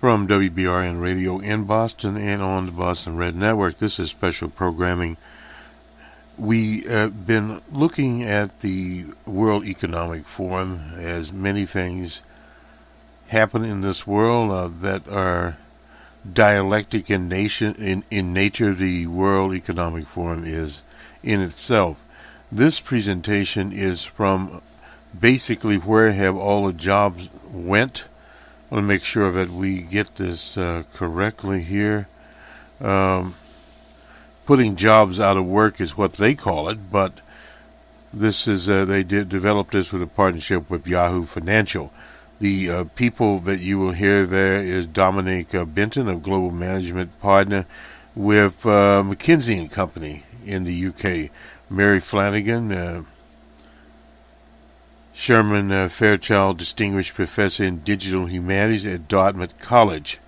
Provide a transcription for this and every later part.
From WBRN Radio in Boston and on the Boston Red Network, this is special programming. We have been looking at the World Economic Forum, as many things happen in this world that are dialectic in nature. The World Economic Forum is in itself. This presentation is from basically where have all the jobs went. I want to make sure that we get this correctly here. Putting jobs out of work is what they call it, but this is they developed this with a partnership with Yahoo Financial. The people that you will hear there is Dominic Barton, a global management partner with McKinsey Company in the UK, Mary Flanagan, Sherman, Fairchild Distinguished Professor in Digital Humanities at Dartmouth College,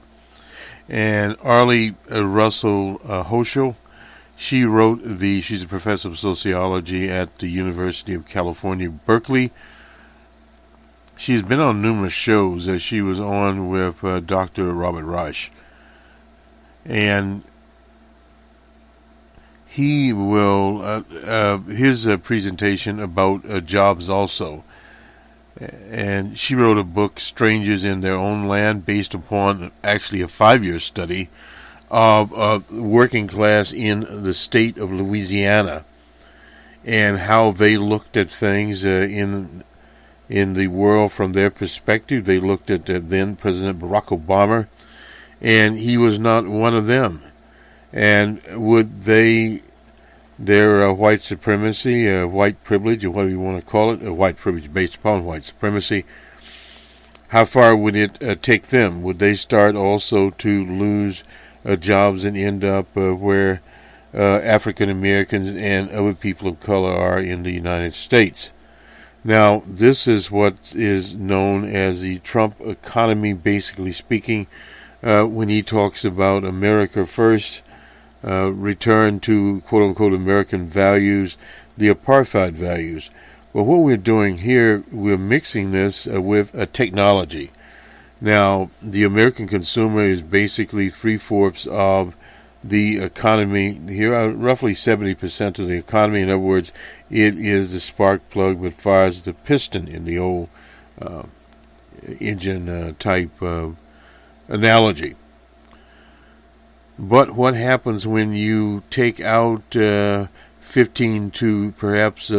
and Arlie Russell Hochschild. She's a professor of sociology at the University of California, Berkeley. She's been on numerous shows as she was on with Dr. Robert Rush, and he will his presentation about jobs also. And she wrote a book, Strangers in Their Own Land, based upon actually a 5-year study of working class in the state of Louisiana and how they looked at things in the world from their perspective. They looked at then President Barack Obama, and he was not one of them. And would their white supremacy, white privilege, or whatever you want to call it, white privilege based upon white supremacy, how far would it take them? Would they start also to lose jobs and end up where African Americans and other people of color are in the United States? Now, this is what is known as the Trump economy, basically speaking, when he talks about America first, return to quote-unquote American values, the apartheid values. Well, what we're doing here, we're mixing this with a technology. Now, the American consumer is basically 3/4 of the economy. Here, roughly 70% of the economy. In other words, it is the spark plug that fires the piston in the old engine type analogy. But what happens when you take out 15 to perhaps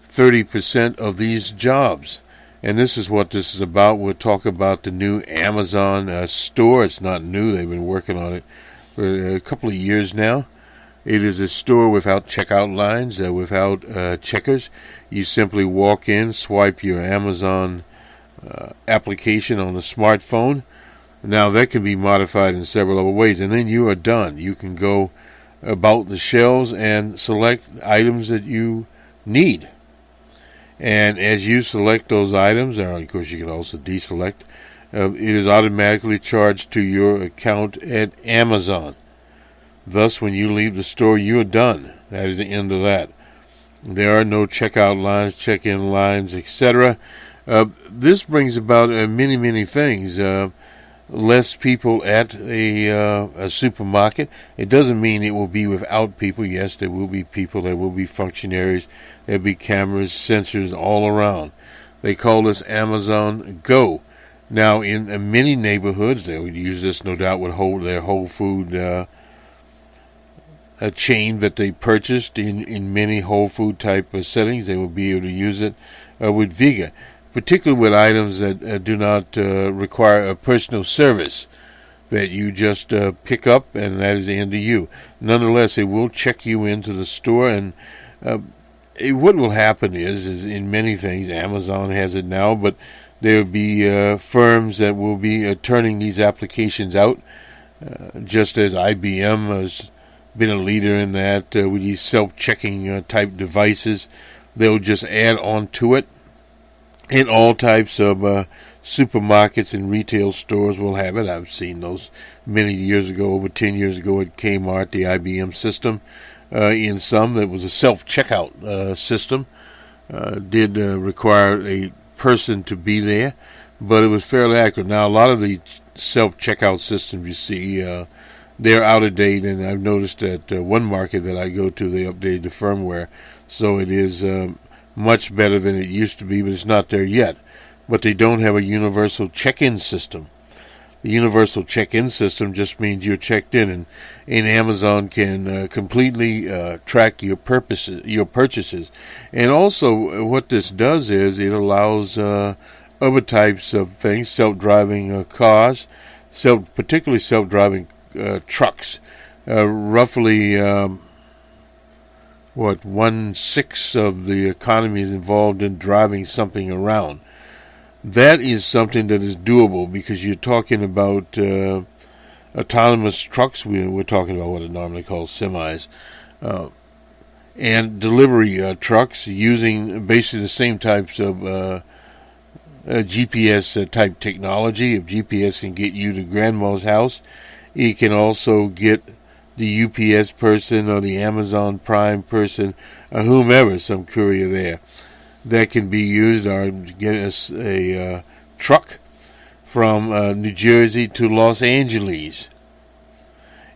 30% of these jobs? And this is what this is about. We'll talk about the new Amazon store. It's not new. They've been working on it for a couple of years now. It is a store without checkout lines, without checkers. You simply walk in, swipe your Amazon application on the smartphone. Now, that can be modified in several other ways, and then you are done. You can go about the shelves and select items that you need. And as you select those items, or of course you can also deselect, it is automatically charged to your account at Amazon. Thus, when you leave the store, you are done. That is the end of that. There are no checkout lines, check-in lines, etc. This brings about many, many things. Less people at a supermarket. It doesn't mean it will be without people. Yes, there will be people. There will be functionaries. There will be cameras, sensors all around. They call this Amazon Go. Now, in many neighborhoods, they would use this, no doubt, with their Whole Food a chain that they purchased in many Whole Food type of settings. They will be able to use it with Vega, particularly with items that do not require a personal service that you just pick up, and that is the end of you. Nonetheless, it will check you into the store, and what will happen is in many things, Amazon has it now, but there will be firms that will be turning these applications out, just as IBM has been a leader in that with these self-checking type devices. They'll just add on to it. And all types of supermarkets and retail stores will have it. I've seen those many years ago, over 10 years ago at Kmart, the IBM system. In some, that was a self-checkout system. Did require a person to be there, but it was fairly accurate. Now, a lot of the self-checkout systems you see, they're out of date, and I've noticed that one market that I go to, they updated the firmware, so it is much better than it used to be, but it's not there yet. But they don't have a universal check-in system. The universal check-in system just means you're checked in, and Amazon can completely track your purchases. And also, what this does is it allows other types of things, self-driving cars, particularly self-driving trucks. Roughly, 1/6 of the economy is involved in driving something around. That is something that is doable, because you're talking about autonomous trucks. We're talking about what are normally called semis, and delivery trucks using basically the same types of GPS type technology. If GPS can get you to grandma's house, it can also get the UPS person or the Amazon Prime person or whomever, some courier there. That can be used, or get us a truck from New Jersey to Los Angeles.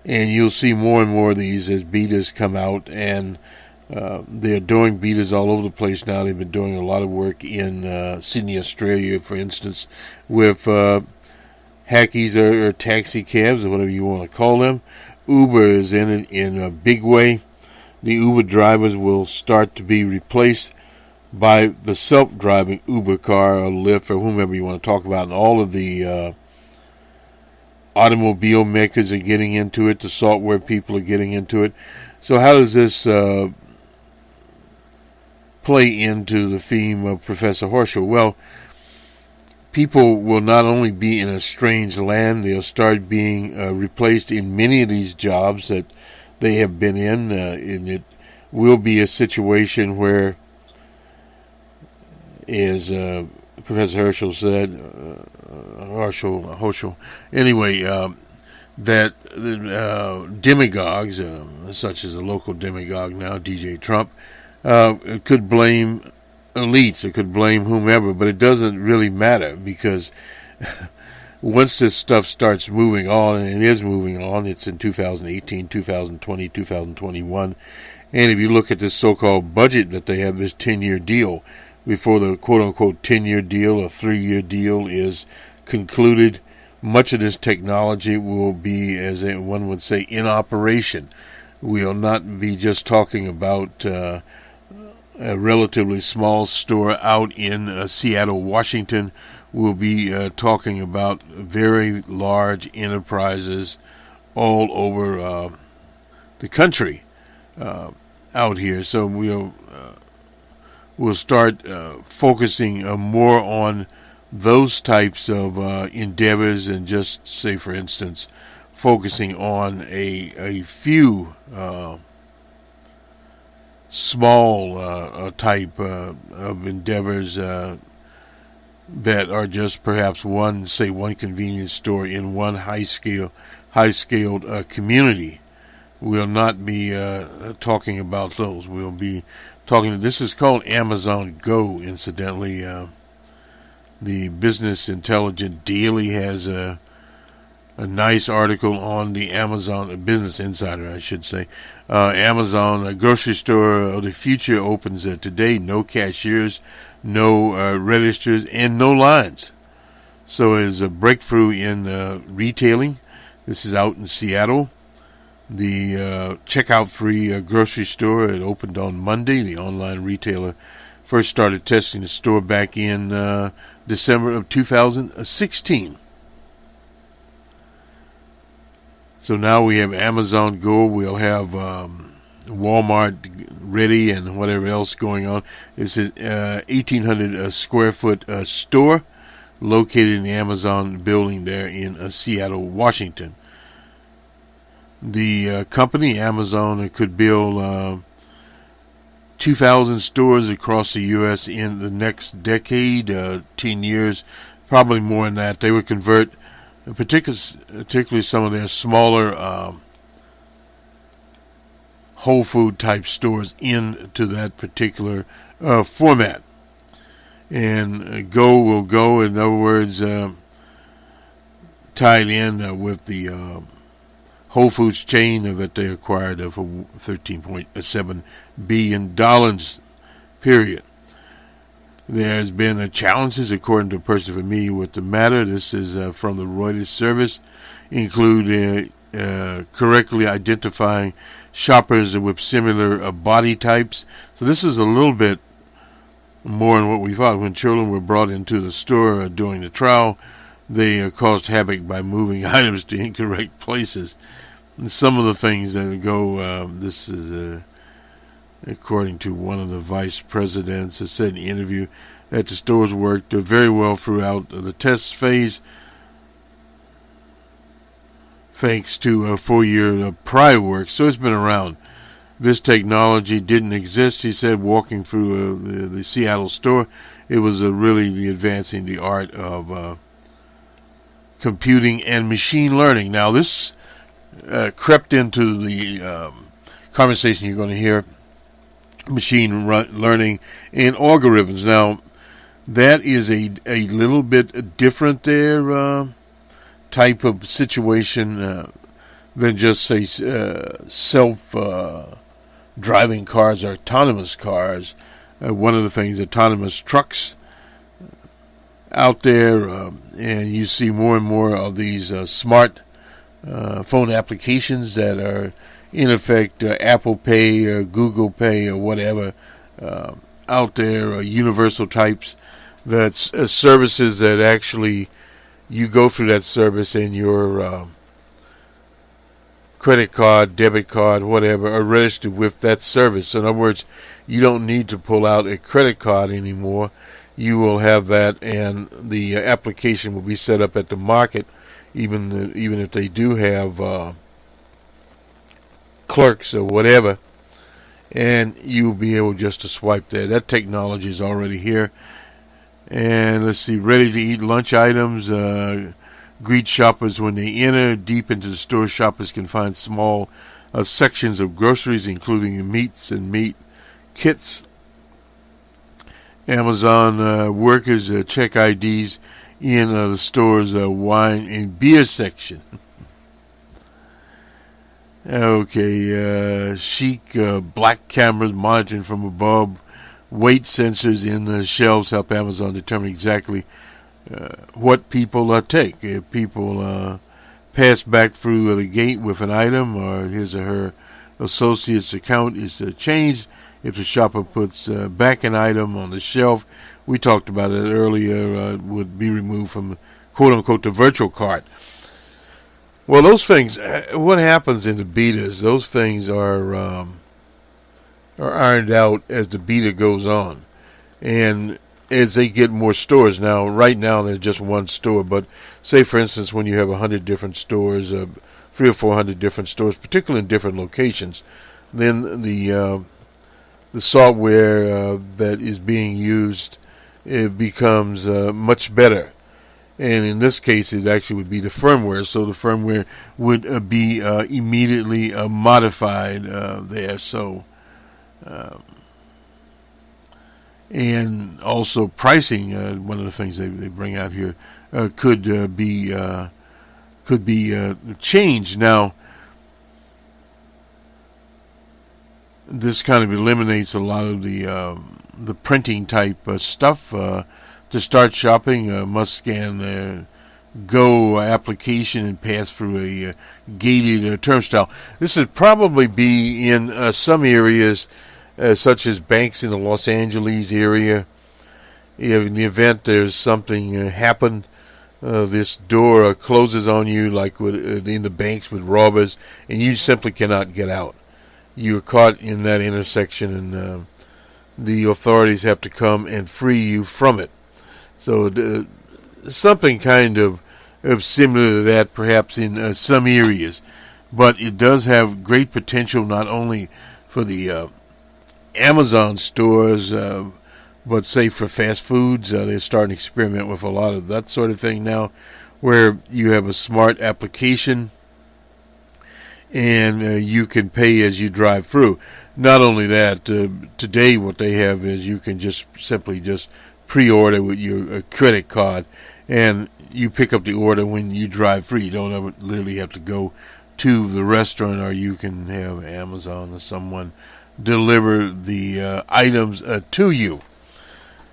And you'll see more and more of these as betas come out, and they're doing betas all over the place now. They've been doing a lot of work in Sydney, Australia, for instance, with hackies or taxi cabs, or whatever you want to call them. Uber is in a big way. The Uber drivers will start to be replaced by the self-driving Uber car or Lyft or whomever you want to talk about. And all of the automobile makers are getting into it. The software people are getting into it. So how does this play into the theme of Professor Hochschild? Well, people will not only be in a strange land, they'll start being replaced in many of these jobs that they have been in. And it will be a situation where, as Professor Hochschild said, Hochschild, anyway, that demagogues, such as the local demagogue now, DJ Trump, could blame elites, it could blame whomever, but it doesn't really matter, because once this stuff starts moving on, and it is moving on, it's in 2018, 2020, 2021, and if you look at this so-called budget that they have, this 10-year deal, before the quote-unquote 10-year deal or 3-year deal is concluded, much of this technology will be, as one would say, in operation. We'll not be just talking about a relatively small store out in Seattle, Washington. We'll be talking about very large enterprises all over the country out here. So we'll start focusing more on those types of endeavors, and just say, for instance, focusing on a few small type of endeavors that are just perhaps one convenience store in one high-scaled community. We'll not be talking about those. We'll be talking. This is called Amazon Go, incidentally. The Business Intelligence Daily has a nice article on the Amazon Business Insider, I should say. Amazon, a grocery store of the future, opens today. No cashiers, no registers, and no lines. So it's a breakthrough in retailing. This is out in Seattle. The checkout-free grocery store, it opened on Monday. The online retailer first started testing the store back in December of 2016. So now we have Amazon Go. We'll have Walmart ready and whatever else going on. It's an 1,800 square foot store located in the Amazon building there in Seattle, Washington. The company, Amazon, could build 2,000 stores across the U.S. in the next decade, 10 years, probably more than that. They would convert particularly some of their smaller Whole Food type stores into that particular format. and go will go. In other words, tied in with the Whole Foods chain that they acquired for $13.7 billion, period. There's been challenges, according to a person familiar with the matter. This is from the Reuters service, include correctly identifying shoppers with similar body types. So this is a little bit more than what we thought. When children were brought into the store during the trial, they caused havoc by moving items to incorrect places. And some of the things that go, this is according to one of the vice presidents, has said in an interview that the stores worked very well throughout the test phase, thanks to a 4-year prior work. So it's been around. This technology didn't exist, he said, walking through the Seattle store. It was really the advancing the art of computing and machine learning. Now, this crept into the conversation you're going to hear, machine learning and algorithms. Now, that is a little bit different there, type of situation than just, say, self-driving cars or autonomous cars. One of the things, autonomous trucks out there, and you see more and more of these smart phone applications that are, in effect, Apple Pay or Google Pay or whatever out there, universal types. That's services that actually you go through that service and your credit card, debit card, whatever, are registered with that service. So in other words, you don't need to pull out a credit card anymore. You will have that, and the application will be set up at the market, even if they do have clerks or whatever, and you'll be able just to swipe there. That technology is already here. And let's see, ready-to-eat lunch items greet shoppers when they enter. Deep into the store, shoppers can find small sections of groceries, including meats and meat kits. Amazon workers check IDs in the store's wine and beer section. Okay, chic black cameras monitoring from above. Weight sensors in the shelves help Amazon determine exactly what people take. If people pass back through the gate with an item, or his or her associate's account is changed, if the shopper puts back an item on the shelf, we talked about it earlier, would be removed from, quote-unquote, the virtual cart. Well, those things, what happens in the betas, those things are ironed out as the beta goes on. And as they get more stores, now, right now there's just one store, but say, for instance, when you have 100 different stores, 300 or 400 different stores, particularly in different locations, then the software that is being used, it becomes much better. And in this case, it actually would be the firmware. So the firmware would be immediately modified there. So, and also pricing, one of the things they bring out here, could be changed. Now, this kind of eliminates a lot of the printing type stuff. To start shopping, must scan the Go application and pass through a gated turnstile. This would probably be in some areas, such as banks in the Los Angeles area. If in the event there's something happened, this door closes on you, like in the banks with robbers, and you simply cannot get out. You're caught in that intersection, and the authorities have to come and free you from it. So something kind of similar to that, perhaps in some areas. But it does have great potential not only for the Amazon stores, but say for fast foods. They're starting to experiment with a lot of that sort of thing now, where you have a smart application and you can pay as you drive through. Not only that, today what they have is you can just simply pre-order with your credit card, and you pick up the order when you drive free. You don't ever literally have to go to the restaurant, or you can have Amazon or someone deliver the items to you.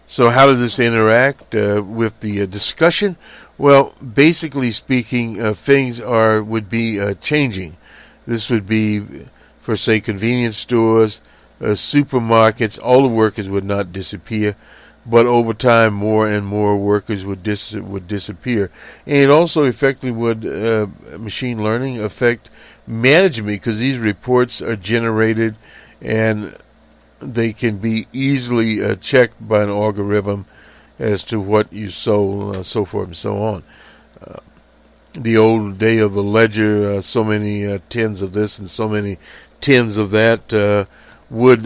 So how does this interact with the discussion? Well, basically speaking, things would be changing. This would be for, say, convenience stores, supermarkets. All the workers would not disappear, but over time, more and more workers would disappear. And it also effectively would, machine learning, affect management, because these reports are generated and they can be easily checked by an algorithm as to what you sold, so forth and so on. The old day of the ledger, so many tens of this and so many tens of that would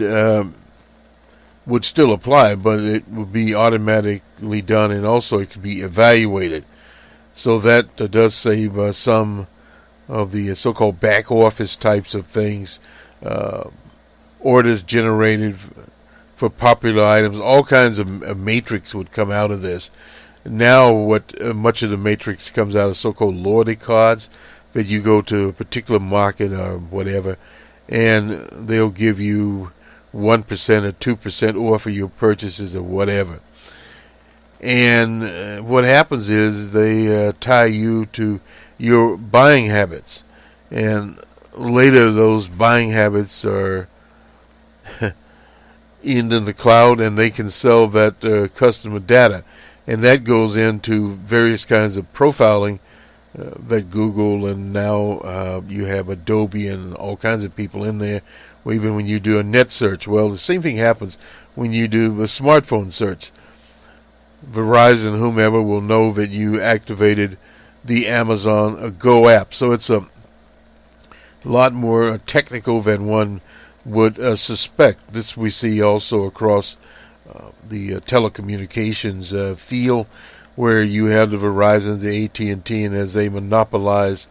still apply, but it would be automatically done, and also it could be evaluated. So that does save some of the so-called back office types of things, orders generated for popular items. All kinds of matrix would come out of this. Now what much of the matrix comes out of so-called loyalty cards, that you go to a particular market or whatever, and they'll give you 1% or 2% off of your purchases or whatever. And what happens is they tie you to your buying habits, and later those buying habits are in the cloud, and they can sell that customer data, and that goes into various kinds of profiling that Google, and now you have Adobe and all kinds of people in there. Even when you do a net search, well, the same thing happens when you do a smartphone search. Verizon, whomever, will know that you activated the Amazon Go app. So it's a lot more technical than one would suspect. This we see also across the telecommunications field, where you have the Verizons, the AT&T, and as they monopolize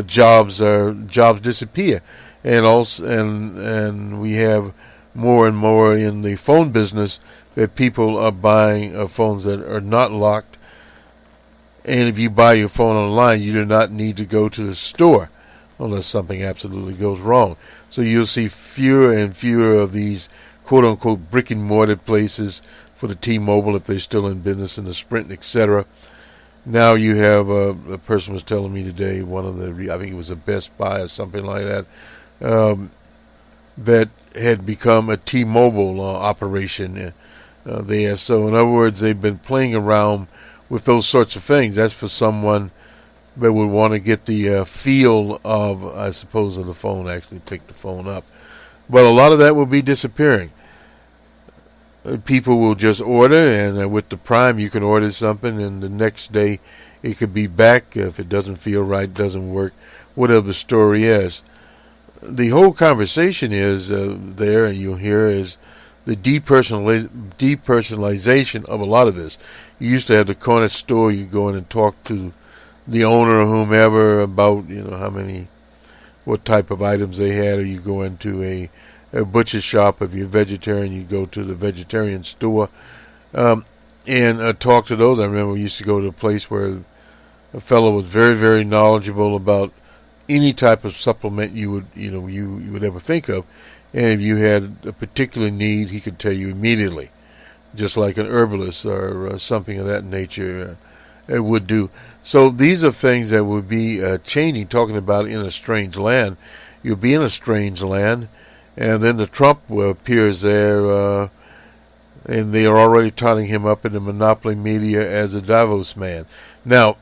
jobs disappear. And also, and we have more and more in the phone business that people are buying phones that are not locked. And if you buy your phone online, you do not need to go to the store unless something absolutely goes wrong. So you'll see fewer and fewer of these quote-unquote brick-and-mortar places for the T-Mobile, if they're still in business, and the Sprint, etc. Now you have a person was telling me today, one of the, I think it was a Best Buy or something like that, that had become a T-Mobile operation there. So in other words, they've been playing around with those sorts of things. That's for someone that would want to get the feel of, I suppose, of the phone, actually pick the phone up. But a lot of that will be disappearing. People will just order, and with the Prime, you can order something, and the next day it could be back if it doesn't feel right, doesn't work, whatever the story is. The whole conversation is there, and you'll hear, is the depersonalization of a lot of this. You used to have the corner store. You go in and talk to the owner or whomever about, what type of items they had, or you go into a butcher shop. If you're vegetarian, you go to the vegetarian store and talk to those. I remember we used to go to a place where a fellow was very, very knowledgeable about any type of supplement you would ever think of, and if you had a particular need, he could tell you immediately, just like an herbalist or something of that nature would do. So these are things that would be changing. Talking about in a strange land, you'll be in a strange land, and then the Trump appears there, and they are already touting him up in the monopoly media as a Davos man. Now,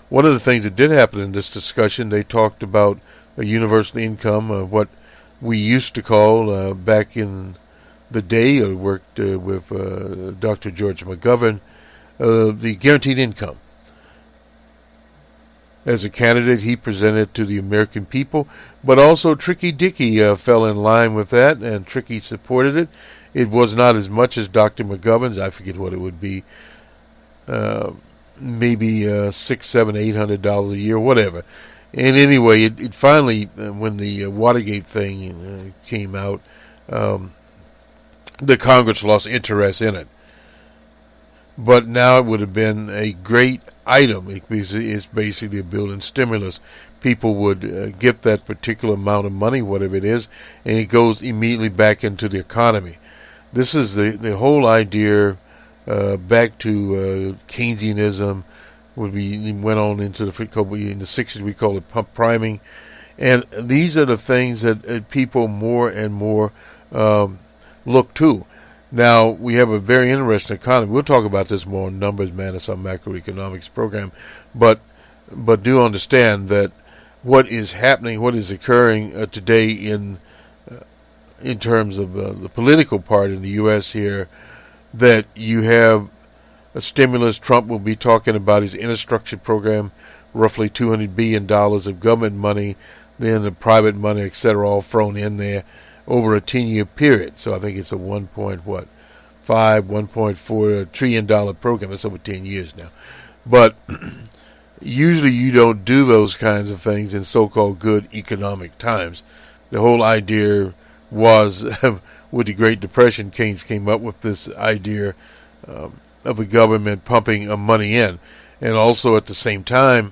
one of the things that did happen in this discussion, they talked about a universal income, what we used to call back in the day, or worked with Dr. George McGovern, the guaranteed income. As a candidate, he presented to the American people, but also Tricky Dicky fell in line with that, and Tricky supported it. It was not as much as Dr. McGovern's. I forget what it would be. Maybe $600, $700, $800 a year, whatever. And anyway, it finally, when the Watergate thing came out, the Congress lost interest in it. but now it would have been a great item. It's basically a building stimulus. People would get that particular amount of money, whatever it is, and it goes immediately back into the economy. This is the whole idea back to Keynesianism. Went on into in the 60s, we call it pump priming. And these are the things that people more and more look to. Now, we have a very interesting economy. We'll talk about this more in Numbers Man. It's our macroeconomics program. But do understand that what is happening, what is occurring today in terms of the political part in the U.S. here, that you have a stimulus. Trump will be talking about his infrastructure program, roughly $200 billion of government money, then the private money, etc., all thrown in there over a 10-year period. So I think it's a $1.4 trillion program. That's over 10 years now. But usually you don't do those kinds of things in so-called good economic times. The whole idea was, with the Great Depression, Keynes came up with this idea of the government pumping money in. And also at the same time,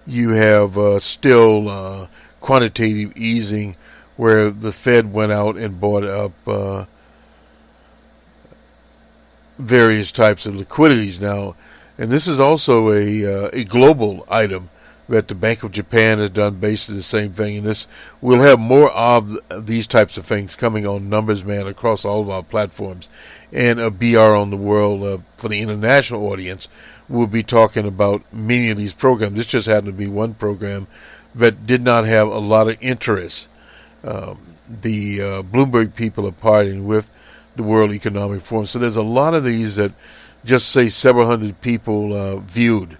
you have still quantitative easing, where the Fed went out and bought up various types of liquidities now. And this is also a global item that the Bank of Japan has done basically the same thing. And this, we'll have more of these types of things coming on Numbers Man across all of our platforms. And a BR on the World for the international audience, we'll be talking about many of these programs. This just happened to be one program that did not have a lot of interest. The Bloomberg people are partnering with the World Economic Forum. So there's a lot of these that just say several hundred people viewed,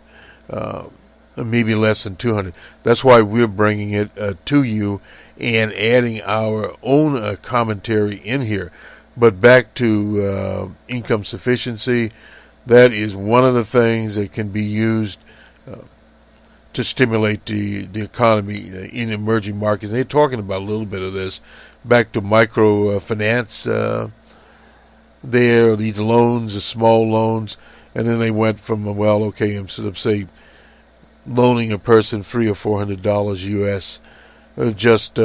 maybe less than 200. That's why we're bringing it to you and adding our own commentary in here. But back to income sufficiency, that is one of the things that can be used to stimulate the economy in emerging markets. They're talking about a little bit of this. Back to microfinance there, these loans, the small loans, and then they went from, instead of, say, loaning a person $300 or $400 U.S., just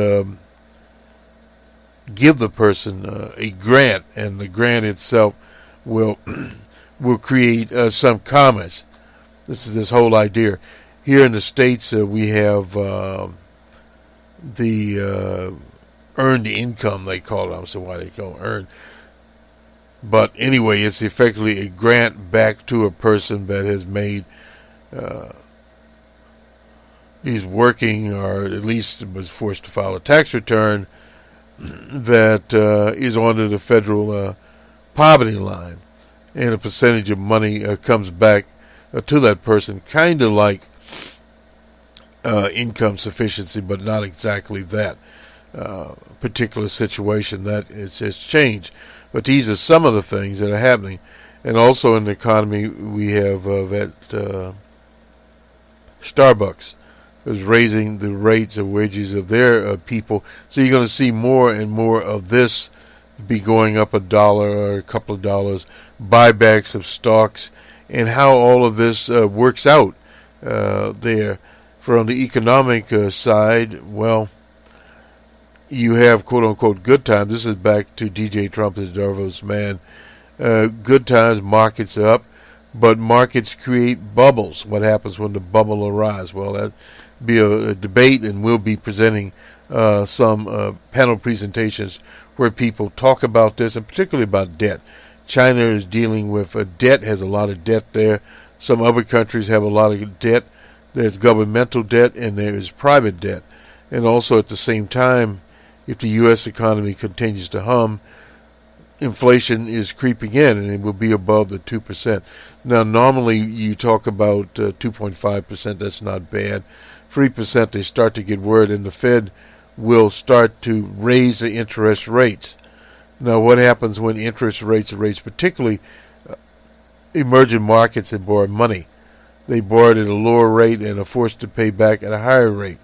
give the person a grant, and the grant itself will create some commerce. This is this whole idea. Here in the States, we have the earned income, they call it. I don't know why they call it earned. But anyway, it's effectively a grant back to a person that has made, he's working, or at least was forced to file a tax return that is under the federal poverty line. And a percentage of money comes back to that person, kind of like income sufficiency, but not exactly that particular situation. That has changed. But these are some of the things that are happening. And also in the economy, we have that Starbucks is raising the rates of wages of their people. So you're going to see more and more of this be going up $1 or a couple of dollars, buybacks of stocks, and how all of this works out there. From the economic side, well, you have quote-unquote good times. This is back to DJ Trump as Davos man. Good times, markets are up, but markets create bubbles. What happens when the bubble arises? Well, that'd be a debate, and we'll be presenting some panel presentations where people talk about this, and particularly about debt. China is dealing with debt, has a lot of debt there. Some other countries have a lot of debt. There's governmental debt and there is private debt. And also at the same time, if the U.S. economy continues to hum, inflation is creeping in and it will be above the 2%. Now, normally you talk about 2.5%. That's not bad. 3%, they start to get worried, and the Fed will start to raise the interest rates. Now, what happens when interest rates are raised, particularly emerging markets that borrow money? They borrowed at a lower rate and are forced to pay back at a higher rate.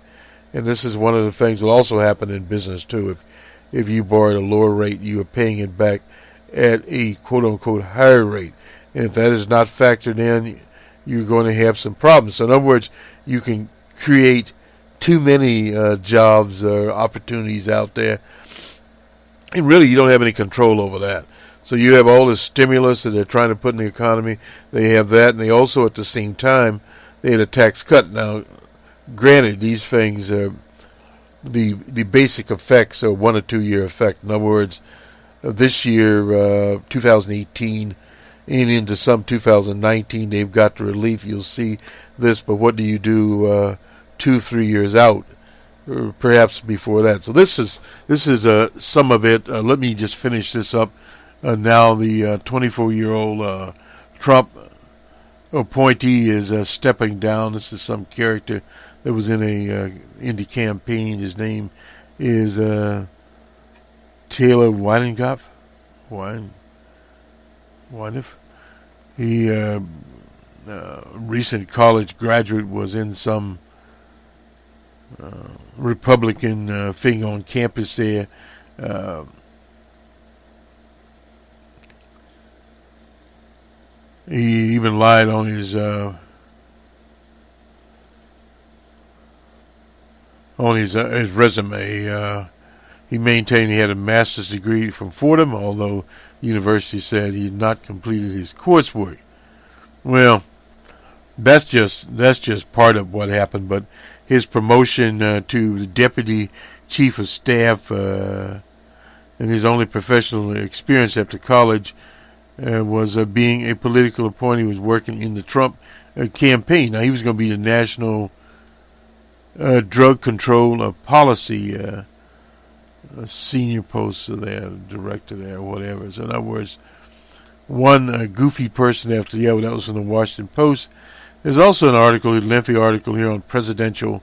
And this is one of the things that will also happen in business too. If you borrowed at a lower rate, you are paying it back at a quote-unquote higher rate. And if that is not factored in, you're going to have some problems. So in other words, you can create too many jobs or opportunities out there, and really you don't have any control over that. So you have all this stimulus that they're trying to put in the economy. They have that, and they also at the same time, they had a tax cut. Now, granted, these things, the basic effects are 1 or 2 year effect. In other words, this year, 2018, and into some 2019, they've got the relief. You'll see this, but what do you do 2-3 years out, or perhaps before that? So this is some of it. Let me just finish this up. Now the 24-year-old Trump appointee is stepping down. This is some character that was in a indie campaign. His name is Taylor Weinenkopf. Weineff. He recent college graduate, was in some Republican thing on campus there. He even lied on his resume. He maintained he had a master's degree from Fordham, although the university said he had not completed his coursework. Well, that's just part of what happened. But his promotion to the deputy chief of staff and his only professional experience after college was being a political appointee. He was working in the Trump campaign. Now, he was going to be the national drug control policy senior post there, director there, whatever. So in other words, one goofy person after the other. That was from the Washington Post. There's also an article, a lengthy article here on presidential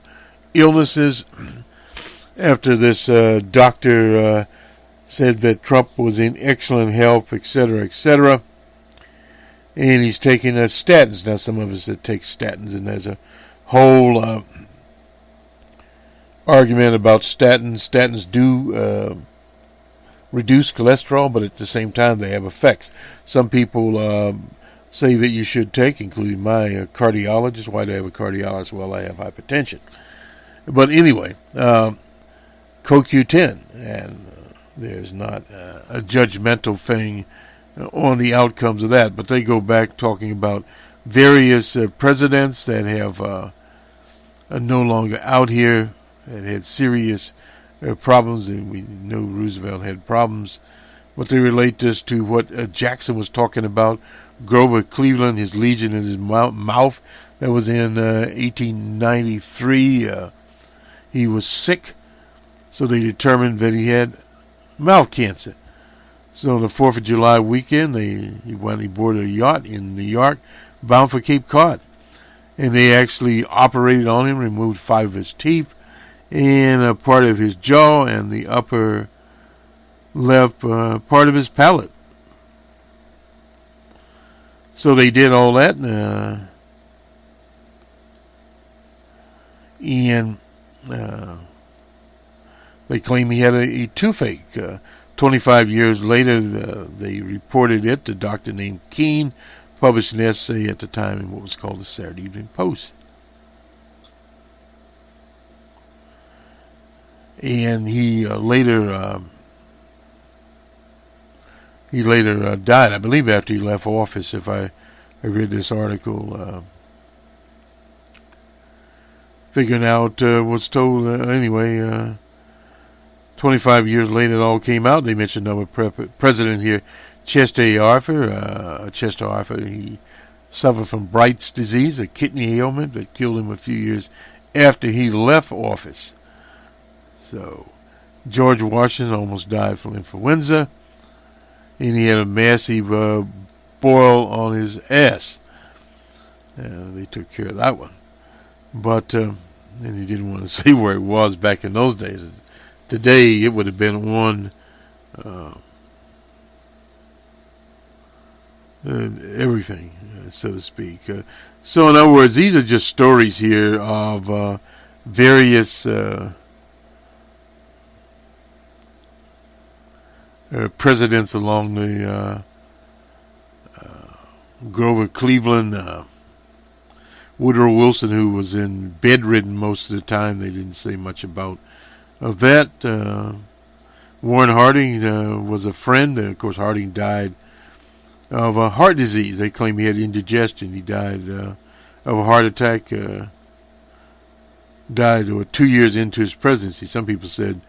illnesses. After this doctor said that Trump was in excellent health, etc., etc., and he's taking statins. Now, some of us that take statins, and there's a whole argument about statins. Statins do reduce cholesterol, but at the same time they have effects. Some people say that you should take, including my cardiologist. Why do I have a cardiologist? Well, I have hypertension. But anyway, CoQ10, and there's not a judgmental thing on the outcomes of that, but they go back talking about various presidents that have are no longer out here and had serious problems, and we know Roosevelt had problems, but they relate this to what Jackson was talking about, Grover Cleveland, his lesion in his mouth. That was in 1893. He was sick, so they determined that he had mouth cancer. So on the 4th of July weekend, he boarded a yacht in New York, bound for Cape Cod. And they actually operated on him, removed 5 of his teeth, and a part of his jaw, and the upper left part of his palate. So they did all that, and they claim he had a toothache. 25 years later, they reported it. The doctor named Keene published an essay at the time in what was called the Saturday Evening Post. And he later died, I believe, after he left office. If I read this article, figuring out what's told anyway. 25 years later, it all came out. They mentioned another president here, Chester Arthur. Chester Arthur, he suffered from Bright's disease, a kidney ailment that killed him a few years after he left office. So, George Washington almost died from influenza, and he had a massive boil on his ass. They took care of that one. But, and he didn't want to say where it was back in those days. Today, it would have been on everything, so to speak. So, in other words, these are just stories here of various presidents along the Grover Cleveland, Woodrow Wilson, who was bedridden most of the time. They didn't say much about that. Warren Harding was a friend. Of course, Harding died of a heart disease. They claim he had indigestion. He died of a heart attack. Died 2 years into his presidency. Some people said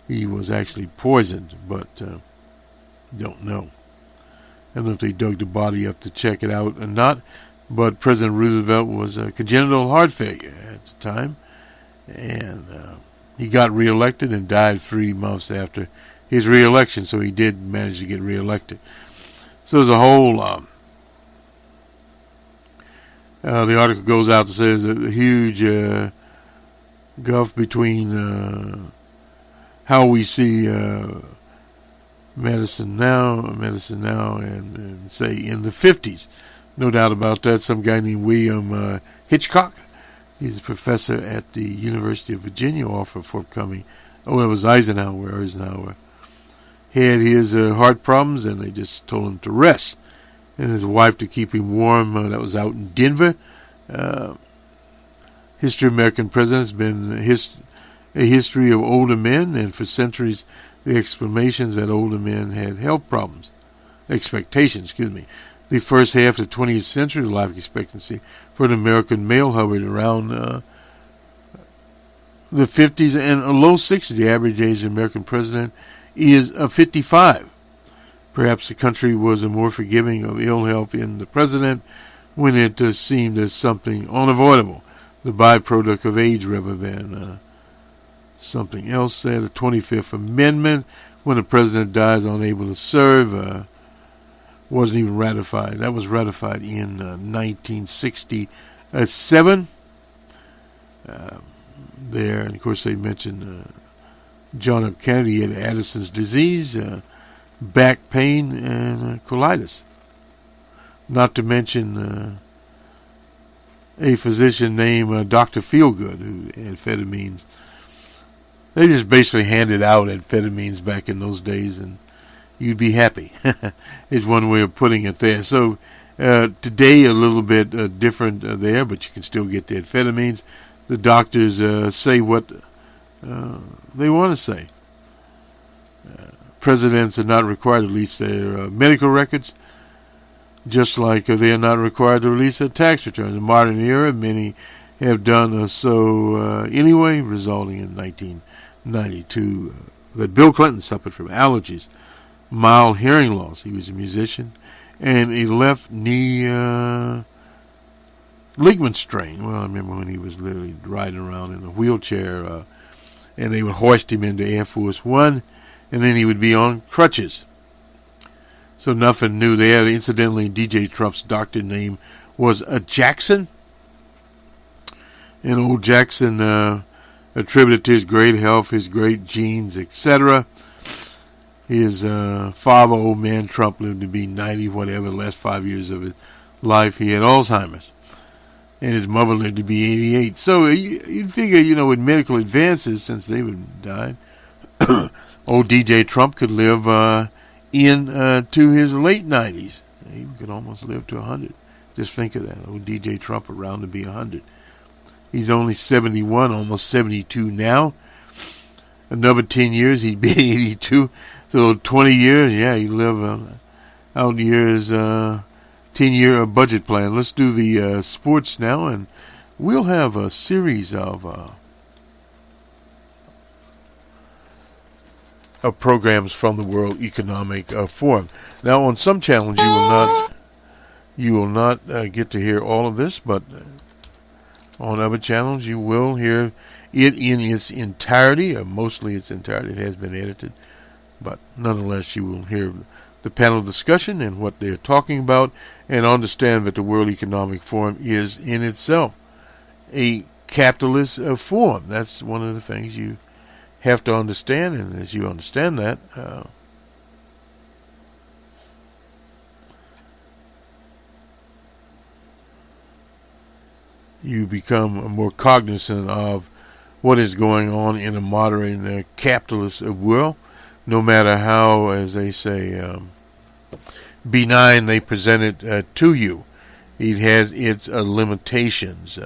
he was actually poisoned, but don't know. I don't know if they dug the body up to check it out or not. But President Roosevelt was a congenital heart failure at the time, and he got reelected and died 3 months after his reelection. So he did manage to get reelected. So there's a whole. The article goes out and says a huge gulf between how we see medicine now, and say in the 50s. No doubt about that. Some guy named William Hitchcock, he's a professor at the University of Virginia, off of forthcoming. Oh, it was Eisenhower had his heart problems, and they just told him to rest. And his wife to keep him warm. That was out in Denver. History of American presidents has been a history of older men, and for centuries the explanations that older men had health problems. The first half of the 20th century, life expectancy for an American male hovered around the 50s and a low 60s. The average age of an American president is 55. Perhaps the country was more forgiving of ill health in the president when it seemed as something unavoidable, the byproduct of age rather than something else. Said the 25th Amendment, when the president dies unable to serve, wasn't even ratified. That was ratified in 1967. There, and of course, they mentioned John F. Kennedy had Addison's disease, back pain, and colitis. Not to mention a physician named Dr. Feelgood, who had amphetamines. They just basically handed out amphetamines back in those days, and you'd be happy, is one way of putting it there. So today a little bit different there, but you can still get the amphetamines. The doctors say what they want to say. Presidents are not required to release their medical records, just like they are not required to release their tax returns. In the modern era, many have done so anyway, resulting in 1992 that Bill Clinton suffered from allergies, mild hearing loss. He was a musician, and a left knee ligament strain. Well, I remember when he was literally riding around in a wheelchair, and they would hoist him into Air Force One, and then he would be on crutches. So nothing new there. Incidentally, DJ Trump's doctor name was Jackson, and old Jackson attributed to his great health, his great genes, etc. His father, old man Trump, lived to be 90, whatever, the last 5 years of his life. He had Alzheimer's. And his mother lived to be 88. So you'd figure, with medical advances, since they would died, old DJ Trump could live to his late 90s. He could almost live to 100. Just think of that. Old DJ Trump around to be 100. He's only 71, almost 72 now. Another 10 years, he'd be 82. So 20 years, he'd live out years, 10-year budget plan. Let's do the sports now, and we'll have a series of programs from the World Economic Forum. Now, on some channels, you will not get to hear all of this, but on other channels, you will hear it in its entirety, or mostly its entirety. It has been edited, but nonetheless, you will hear the panel discussion and what they're talking about, and understand that the World Economic Forum is in itself a capitalist forum. That's one of the things you have to understand, and as you understand that, you become more cognizant of what is going on in a modern capitalist world. no matter how, as they say, benign they present it to you, it has its limitations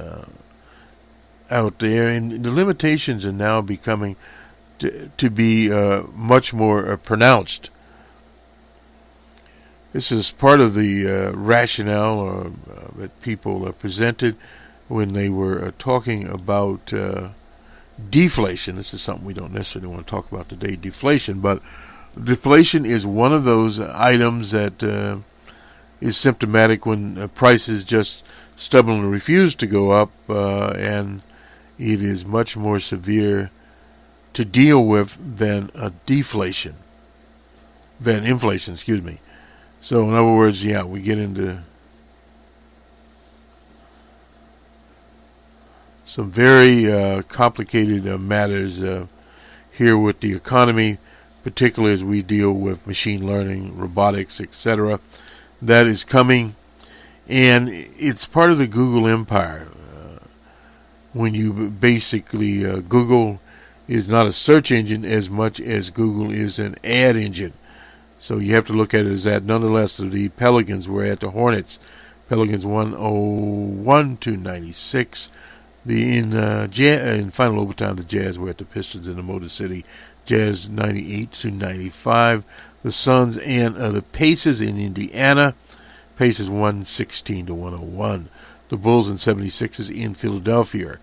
out there, and the limitations are now becoming to be much more pronounced. This is part of the rationale that people presented when they were talking about deflation. This is something we don't necessarily want to talk about today, deflation, but deflation is one of those items that is symptomatic when prices just stubbornly refuse to go up, and it is much more severe to deal with than inflation, excuse me. So in other words, we get into some very complicated matters here with the economy, particularly as we deal with machine learning, robotics, etc. That is coming, and it's part of the Google empire. When you basically, Google is not a search engine as much as Google is an ad engine. So you have to look at it as that. Nonetheless, the Pelicans were at the Hornets. Pelicans 101-96. In final overtime, the Jazz were at the Pistons in the Motor City. Jazz 98-95. The Suns and the Pacers in Indiana. Pacers 116-101. The Bulls and 76ers in Philadelphia.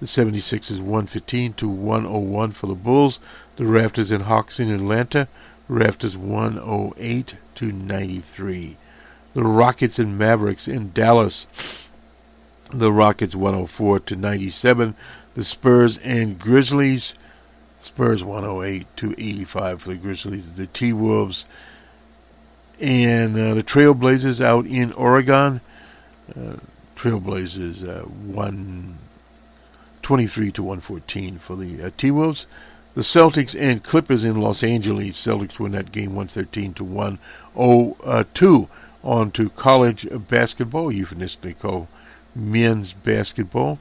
The 76ers 115-101 for the Bulls. The Raptors and Hawks in Atlanta. Raptors 108-93. The Rockets and Mavericks in Dallas. The Rockets 104-97. The Spurs and Grizzlies. Spurs 108-85 for the Grizzlies. The T-Wolves and the Trailblazers out in Oregon. Trailblazers 123-114 for the T-Wolves. The Celtics and Clippers in Los Angeles. Celtics win that game 113-102. On to college basketball, euphemistically called men's basketball.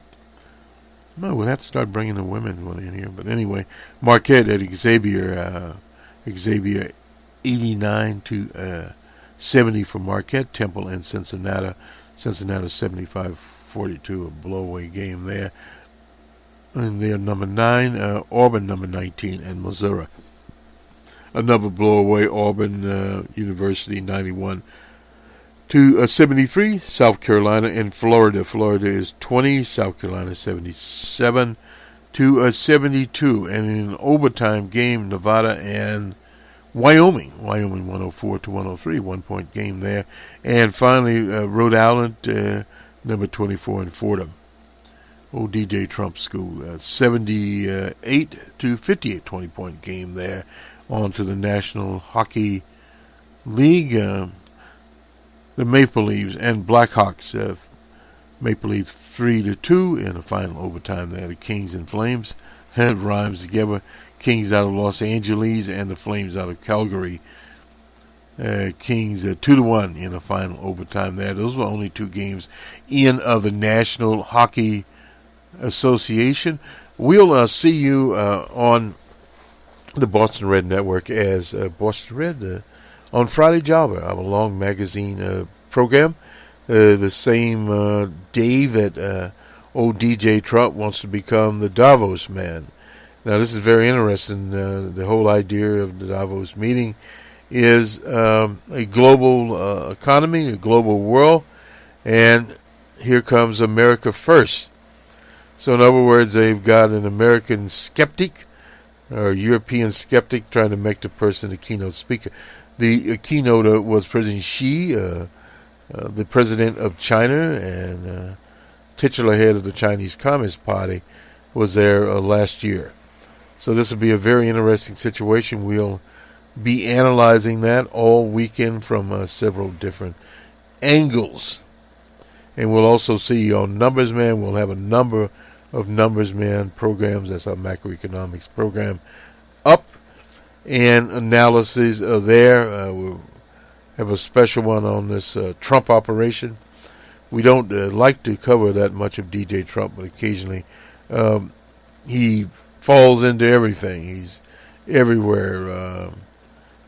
No, we'll have to start bringing the women's one in here. But anyway, Marquette at Xavier. Xavier 89-70 for Marquette. Temple and Cincinnati. Cincinnati 75-42, a blowaway game there. And they're number 9, Auburn number 19, and Missouri. Another blowaway, Auburn University 91-73. South Carolina and Florida. Florida is 20, South Carolina 77-72. And in an overtime game, Nevada and Wyoming. Wyoming 104-103, 1-point game there. And finally, Rhode Island, number 24, and Fordham. Old DJ Trump School, 78-58, 20-point game there. On to the National Hockey League. The Maple Leafs and Blackhawks. Maple Leafs 3-2 in the final overtime there. The Kings and Flames. It rhymes together. Kings out of Los Angeles and the Flames out of Calgary. Kings 2-1 in the final overtime there. Those were only 2 games in the National Hockey Association. We'll see you on the Boston Red Network as Boston Red on Friday Java, our long magazine program. The same day that old DJ Trump wants to become the Davos man. Now, this is very interesting. The whole idea of the Davos meeting is a global economy, a global world, and here comes America first. So in other words, they've got an American skeptic or European skeptic trying to make the person the keynote speaker. The keynote was President Xi, the president of China and titular head of the Chinese Communist Party, was there last year. So this will be a very interesting situation. We'll be analyzing that all weekend from several different angles. And we'll also see on Numbers Man. We'll have a number of Numbers Man programs. That's our macroeconomics program up. And analysis there. We'll have a special one on this Trump operation. We don't like to cover that much of DJ Trump, but occasionally he falls into everything. He's everywhere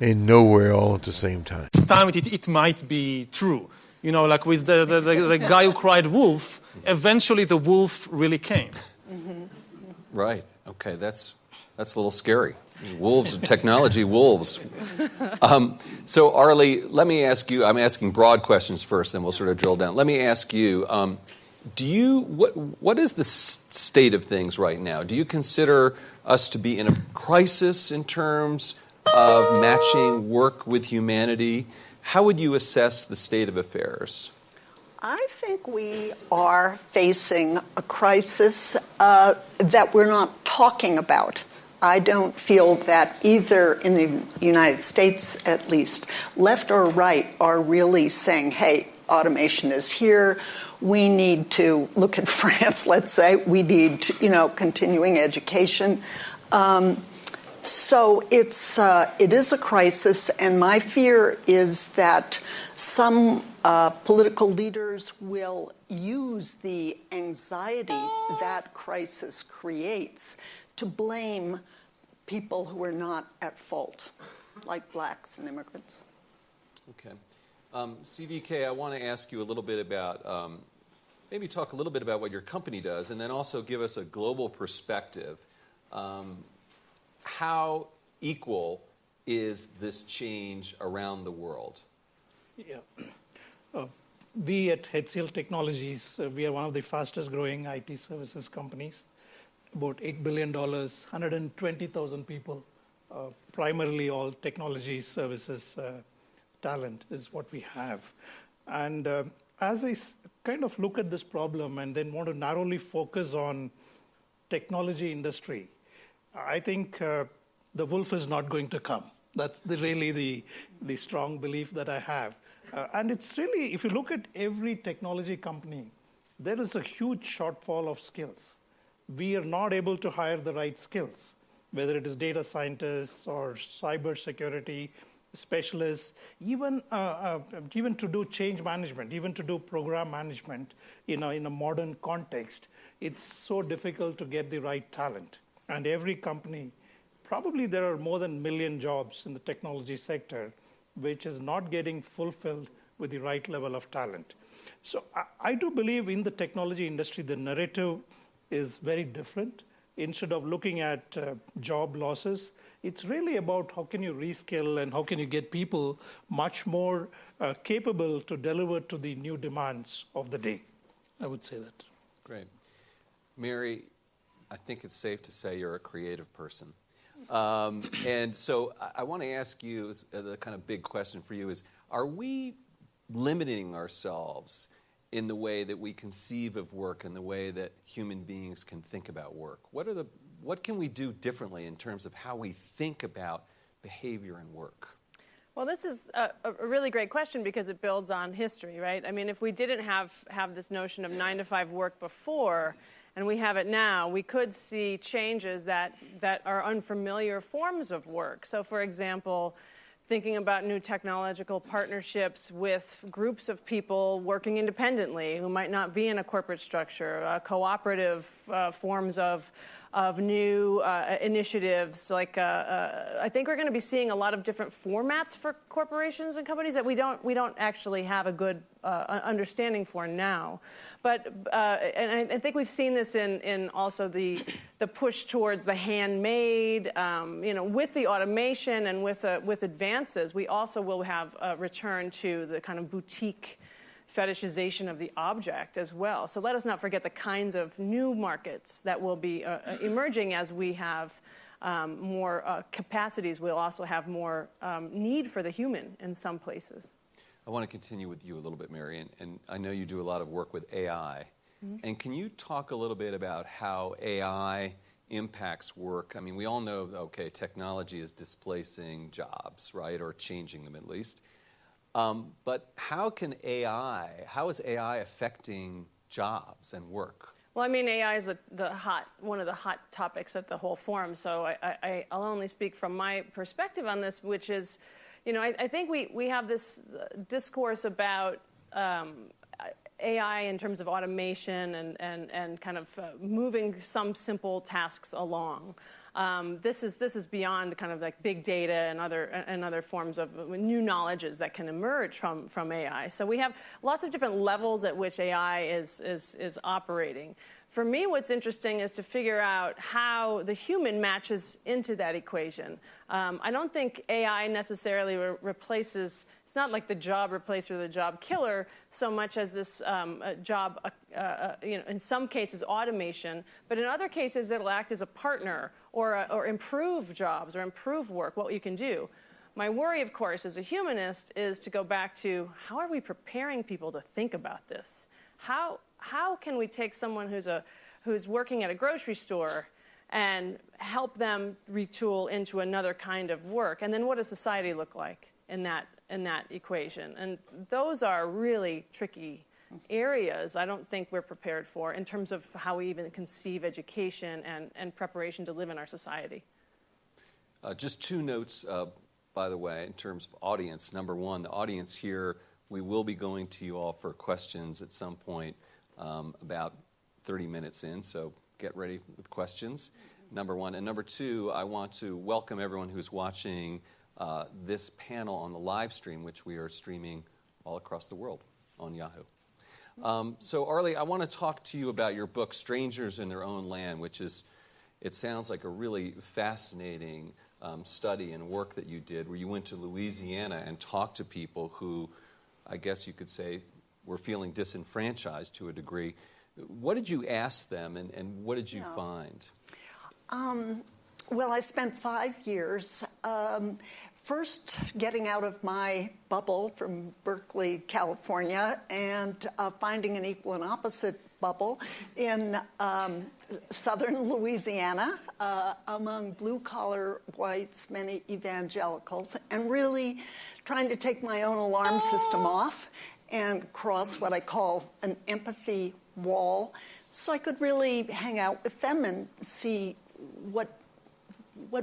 and nowhere all at the same time. This time it might be true. You know, like with the guy who cried wolf, eventually the wolf really came. Mm-hmm. Right. Okay, that's a little scary. Wolves, technology wolves. So, Arlie, let me ask you, I'm asking broad questions first, then we'll sort of drill down. Let me ask you, what is the state of things right now? Do you consider us to be in a crisis in terms of matching work with humanity? How would you assess the state of affairs? I think we are facing a crisis that we're not talking about. I don't feel that either in the United States, at least, left or right, are really saying, hey, automation is here. We need to look at France, let's say. We need, continuing education. So it is a crisis, and my fear is that some political leaders will use the anxiety that crisis creates to blame people who are not at fault, like blacks and immigrants. Okay. CVK, I want to ask you a little bit about, maybe talk a little bit about what your company does, and then also give us a global perspective. How equal is this change around the world? Yeah. We at HCL Technologies, we are one of the fastest growing IT services companies. About $8 billion, 120,000 people, primarily all technology services talent is what we have. And as I kind of look at this problem and then want to narrowly focus on technology industry, I think the wolf is not going to come. That's really the strong belief that I have. And it's really, if you look at every technology company, there is a huge shortfall of skills. We are not able to hire the right skills, whether it is data scientists or cybersecurity specialists, even to do change management, even to do program management in a modern context. It's so difficult to get the right talent. And every company, probably there are more than 1 million jobs in the technology sector, which is not getting fulfilled with the right level of talent. So I do believe in the technology industry, the narrative is very different. Instead of looking at job losses, it's really about how can you reskill and how can you get people much more capable to deliver to the new demands of the day. I would say that. Great. Mary, I think it's safe to say you're a creative person. And so I want to ask you, the kind of big question for you is, are we limiting ourselves in the way that we conceive of work and the way that human beings can think about work? What can we do differently in terms of how we think about behavior and work? Well, this is a really great question because it builds on history, right? I mean, if we didn't have this notion of 9-to-5 work before, and we have it now, we could see changes that are unfamiliar forms of work. So, for example, thinking about new technological partnerships with groups of people working independently who might not be in a corporate structure, cooperative forms of new initiatives. Like I think we're going to be seeing a lot of different formats for corporations and companies that we don't actually have a good understanding for now. But and I think we've seen this in also the push towards the handmade. With the automation and with advances, we also will have a return to the kind of boutique fetishization of the object as well. So let us not forget the kinds of new markets that will be emerging as we have more capacities. We'll also have more need for the human in some places. I want to continue with you a little bit, Mary, and I know you do a lot of work with AI. Mm-hmm. And can you talk a little bit about how AI impacts work? I mean, we all know, okay, technology is displacing jobs, right, or changing them at least. But how is AI affecting jobs and work? Well, I mean, AI is one of the hot topics at the whole forum. So I'll only speak from my perspective on this, which is, I think we have this discourse about AI in terms of automation and kind of moving some simple tasks along. This is beyond kind of like big data and other forms of new knowledges that can emerge from AI. So we have lots of different levels at which AI is operating. For me, what's interesting is to figure out how the human matches into that equation. I don't think AI necessarily replaces, it's not like the job replacer or the job killer so much as this job, in some cases automation, but in other cases it'll act as a partner or improve jobs or improve work, what you can do. My worry, of course, as a humanist is to go back to how are we preparing people to think about this? How can we take someone who's working at a grocery store and help them retool into another kind of work? And then what does society look like in that equation? And those are really tricky areas I don't think we're prepared for in terms of how we even conceive education and preparation to live in our society. Just two notes, by the way, in terms of audience. Number one, the audience here, we will be going to you all for questions at some point about 30 minutes in, so get ready with questions, number one. And number two, I want to welcome everyone who's watching this panel on the live stream, which we are streaming all across the world on Yahoo. So Arlie, I want to talk to you about your book, Strangers in Their Own Land, which is, it sounds like a really fascinating study and work that you did, where you went to Louisiana and talked to people who, I guess you could say, were feeling disenfranchised to a degree. What did you ask them, and what did you find? Well, I spent 5 years first getting out of my bubble from Berkeley, California, and finding an equal and opposite bubble in southern Louisiana among blue-collar whites, many evangelicals, and really trying to take my own alarm system off and cross what I call an empathy wall, so I could really hang out with them and see what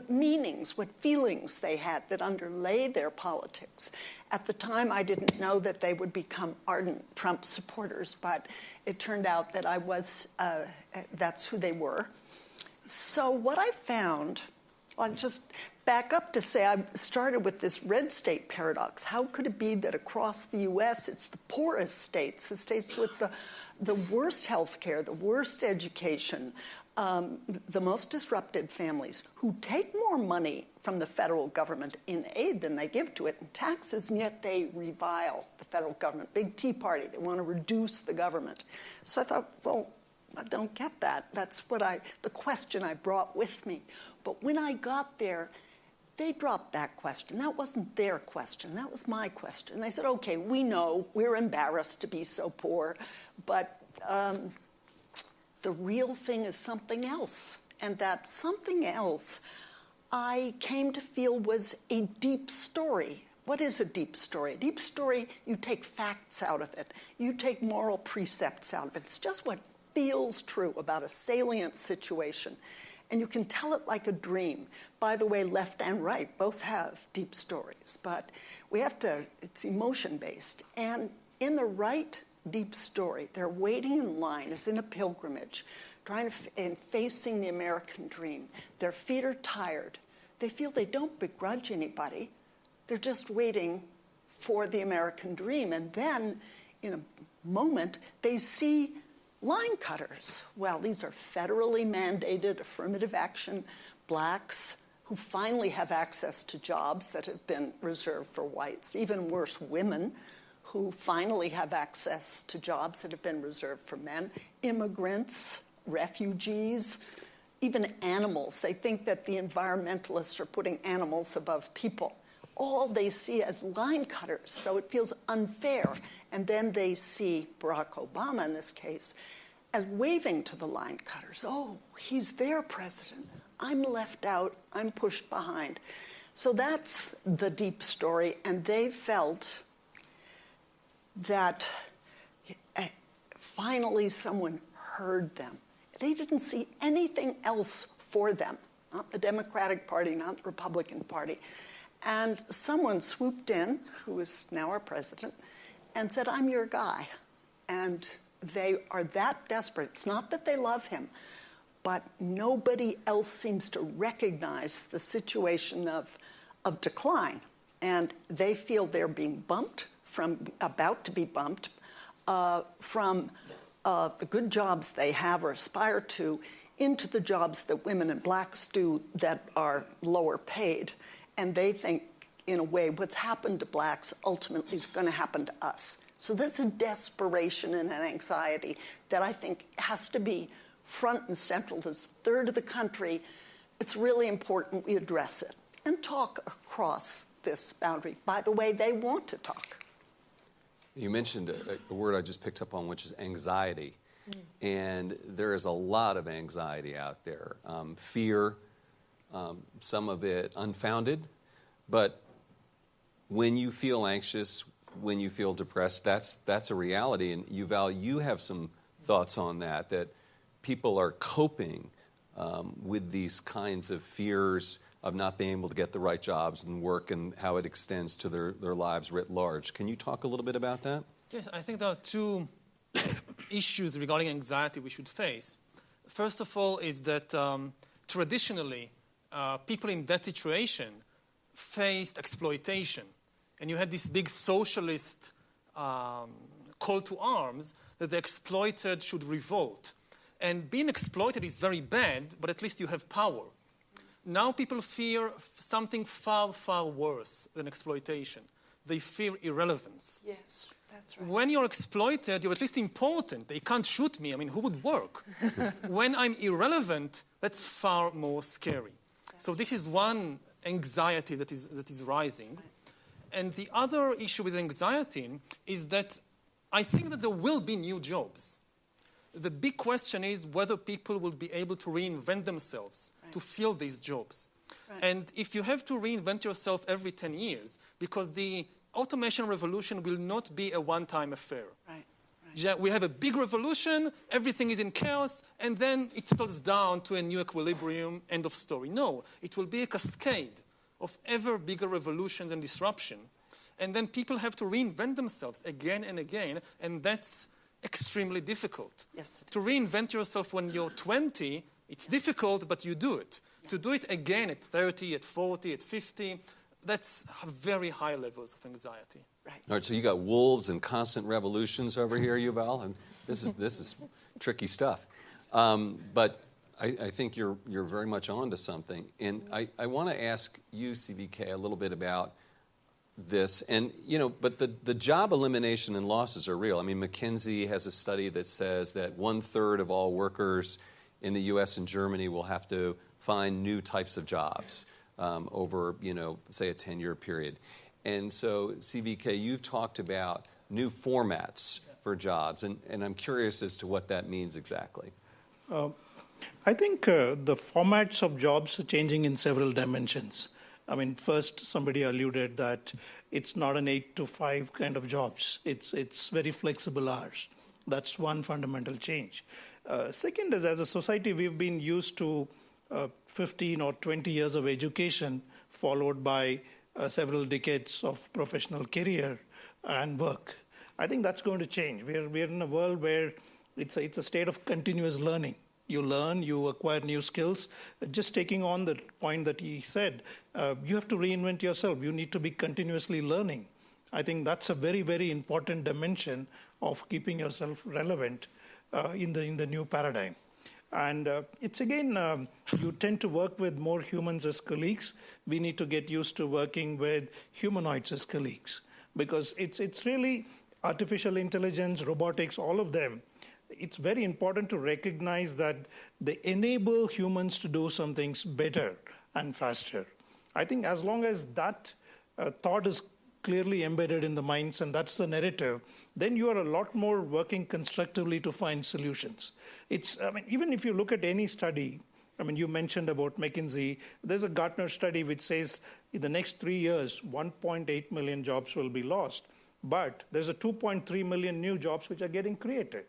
meanings, what feelings they had that underlay their politics. At the time, I didn't know that they would become ardent Trump supporters, but it turned out that that's who they were. So what I found, I'll just back up to say I started with this red state paradox. How could it be that across the U.S. it's the poorest states, the states with the worst health care, the worst education, the most disrupted families, who take more money from the federal government in aid than they give to it in taxes, and yet they revile the federal government. Big Tea Party, they want to reduce the government. So I thought, well, I don't get that. That's the question I brought with me. But when I got there, they dropped that question. That wasn't their question. That was my question. They said, okay, we know we're embarrassed to be so poor, but the real thing is something else. And that something else I came to feel was a deep story. What is a deep story? A deep story, you take facts out of it. You take moral precepts out of it. It's just what feels true about a salient situation. And you can tell it like a dream. By the way, left and right both have deep stories, but it's emotion-based. And in the right deep story, they're waiting in line as in a pilgrimage, and facing the American dream. Their feet are tired. They feel they don't begrudge anybody. They're just waiting for the American dream. And then, in a moment, they see line cutters. Well, these are federally mandated affirmative action blacks who finally have access to jobs that have been reserved for whites. Even worse, women who finally have access to jobs that have been reserved for men. Immigrants, refugees, even animals. They think that the environmentalists are putting animals above people. All they see as line cutters, so it feels unfair. And then they see Barack Obama, in this case, as waving to the line cutters. Oh, he's their president. I'm left out. I'm pushed behind. So that's the deep story, and they felt that finally someone heard them. They didn't see anything else for them, not the Democratic Party, not the Republican Party. And someone swooped in, who is now our president, and said, I'm your guy. And they are that desperate. It's not that they love him, but nobody else seems to recognize the situation of decline. And they feel they're being about to be bumped from the good jobs they have or aspire to into the jobs that women and blacks do that are lower paid. And they think, in a way, what's happened to blacks ultimately is going to happen to us. So there's a desperation and an anxiety that I think has to be front and central. This third of the country, it's really important we address it and talk across this boundary. By the way, they want to talk. You mentioned a word I just picked up on, which is anxiety. And there is a lot of anxiety out there. Fear, some of it unfounded. But when you feel anxious, when you feel depressed, that's a reality. And Yuval, you have some thoughts on that people are coping with these kinds of fears of not being able to get the right jobs and work and how it extends to their lives writ large. Can you talk a little bit about that? Yes, I think there are two issues regarding anxiety we should face. First of all is that traditionally, people in that situation faced exploitation. And you had this big socialist call to arms that the exploited should revolt. And being exploited is very bad, but at least you have power. Now people fear something far, far worse than exploitation. They fear irrelevance. Yes, that's right. When you're exploited, you're at least important. They can't shoot me. I mean, who would work? When I'm irrelevant, that's far more scary. So this is one anxiety that is rising. And the other issue with anxiety is that I think that there will be new jobs. The big question is whether people will be able to reinvent themselves to fill these jobs. Right. And if you have to reinvent yourself every 10 years, because the automation revolution will not be a one-time affair. Right. Yeah, we have a big revolution, everything is in chaos, and then it settles down to a new equilibrium, end of story. No, it will be a cascade of ever bigger revolutions and disruption. And then people have to reinvent themselves again and again, and that's extremely difficult. Yes, to reinvent yourself when you're 20, it's difficult, but you do it. Yeah. To do it again at 30, at 40, at 50, that's very high levels of anxiety. Right. All right, so you got wolves and constant revolutions over here, Yuval, and this is tricky stuff. But I think you're very much on to something. And I want to ask you, CVK, a little bit about this. And, but the job elimination and losses are real. I mean, McKinsey has a study that says that 1/3 of all workers in the U.S. and Germany will have to find new types of jobs over, say a 10-year period. And so, CVK, you've talked about new formats for jobs, and I'm curious as to what that means exactly. I think the formats of jobs are changing in several dimensions. I mean, first, somebody alluded that it's not an 8 to 5 kind of jobs. It's very flexible hours. That's one fundamental change. Second is, as a society, we've been used to 15 or 20 years of education, followed by several decades of professional career and work. I think that's going to change. We're in a world where it's a state of continuous learning. You learn, you acquire new skills. Just taking on the point that he said, you have to reinvent yourself. You need to be continuously learning. I think that's a very, very important dimension of keeping yourself relevant in the new paradigm. And it's again, you tend to work with more humans as colleagues. We need to get used to working with humanoids as colleagues, because it's really artificial intelligence, robotics, all of them. It's very important to recognize that they enable humans to do some things better and faster. I think as long as that thought is clearly embedded in the minds, and that's the narrative, then you are a lot more working constructively to find solutions. Even if you look at any study, you mentioned about McKinsey, there's a Gartner study which says in the next 3 years, 1.8 million jobs will be lost, but there's a 2.3 million new jobs which are getting created.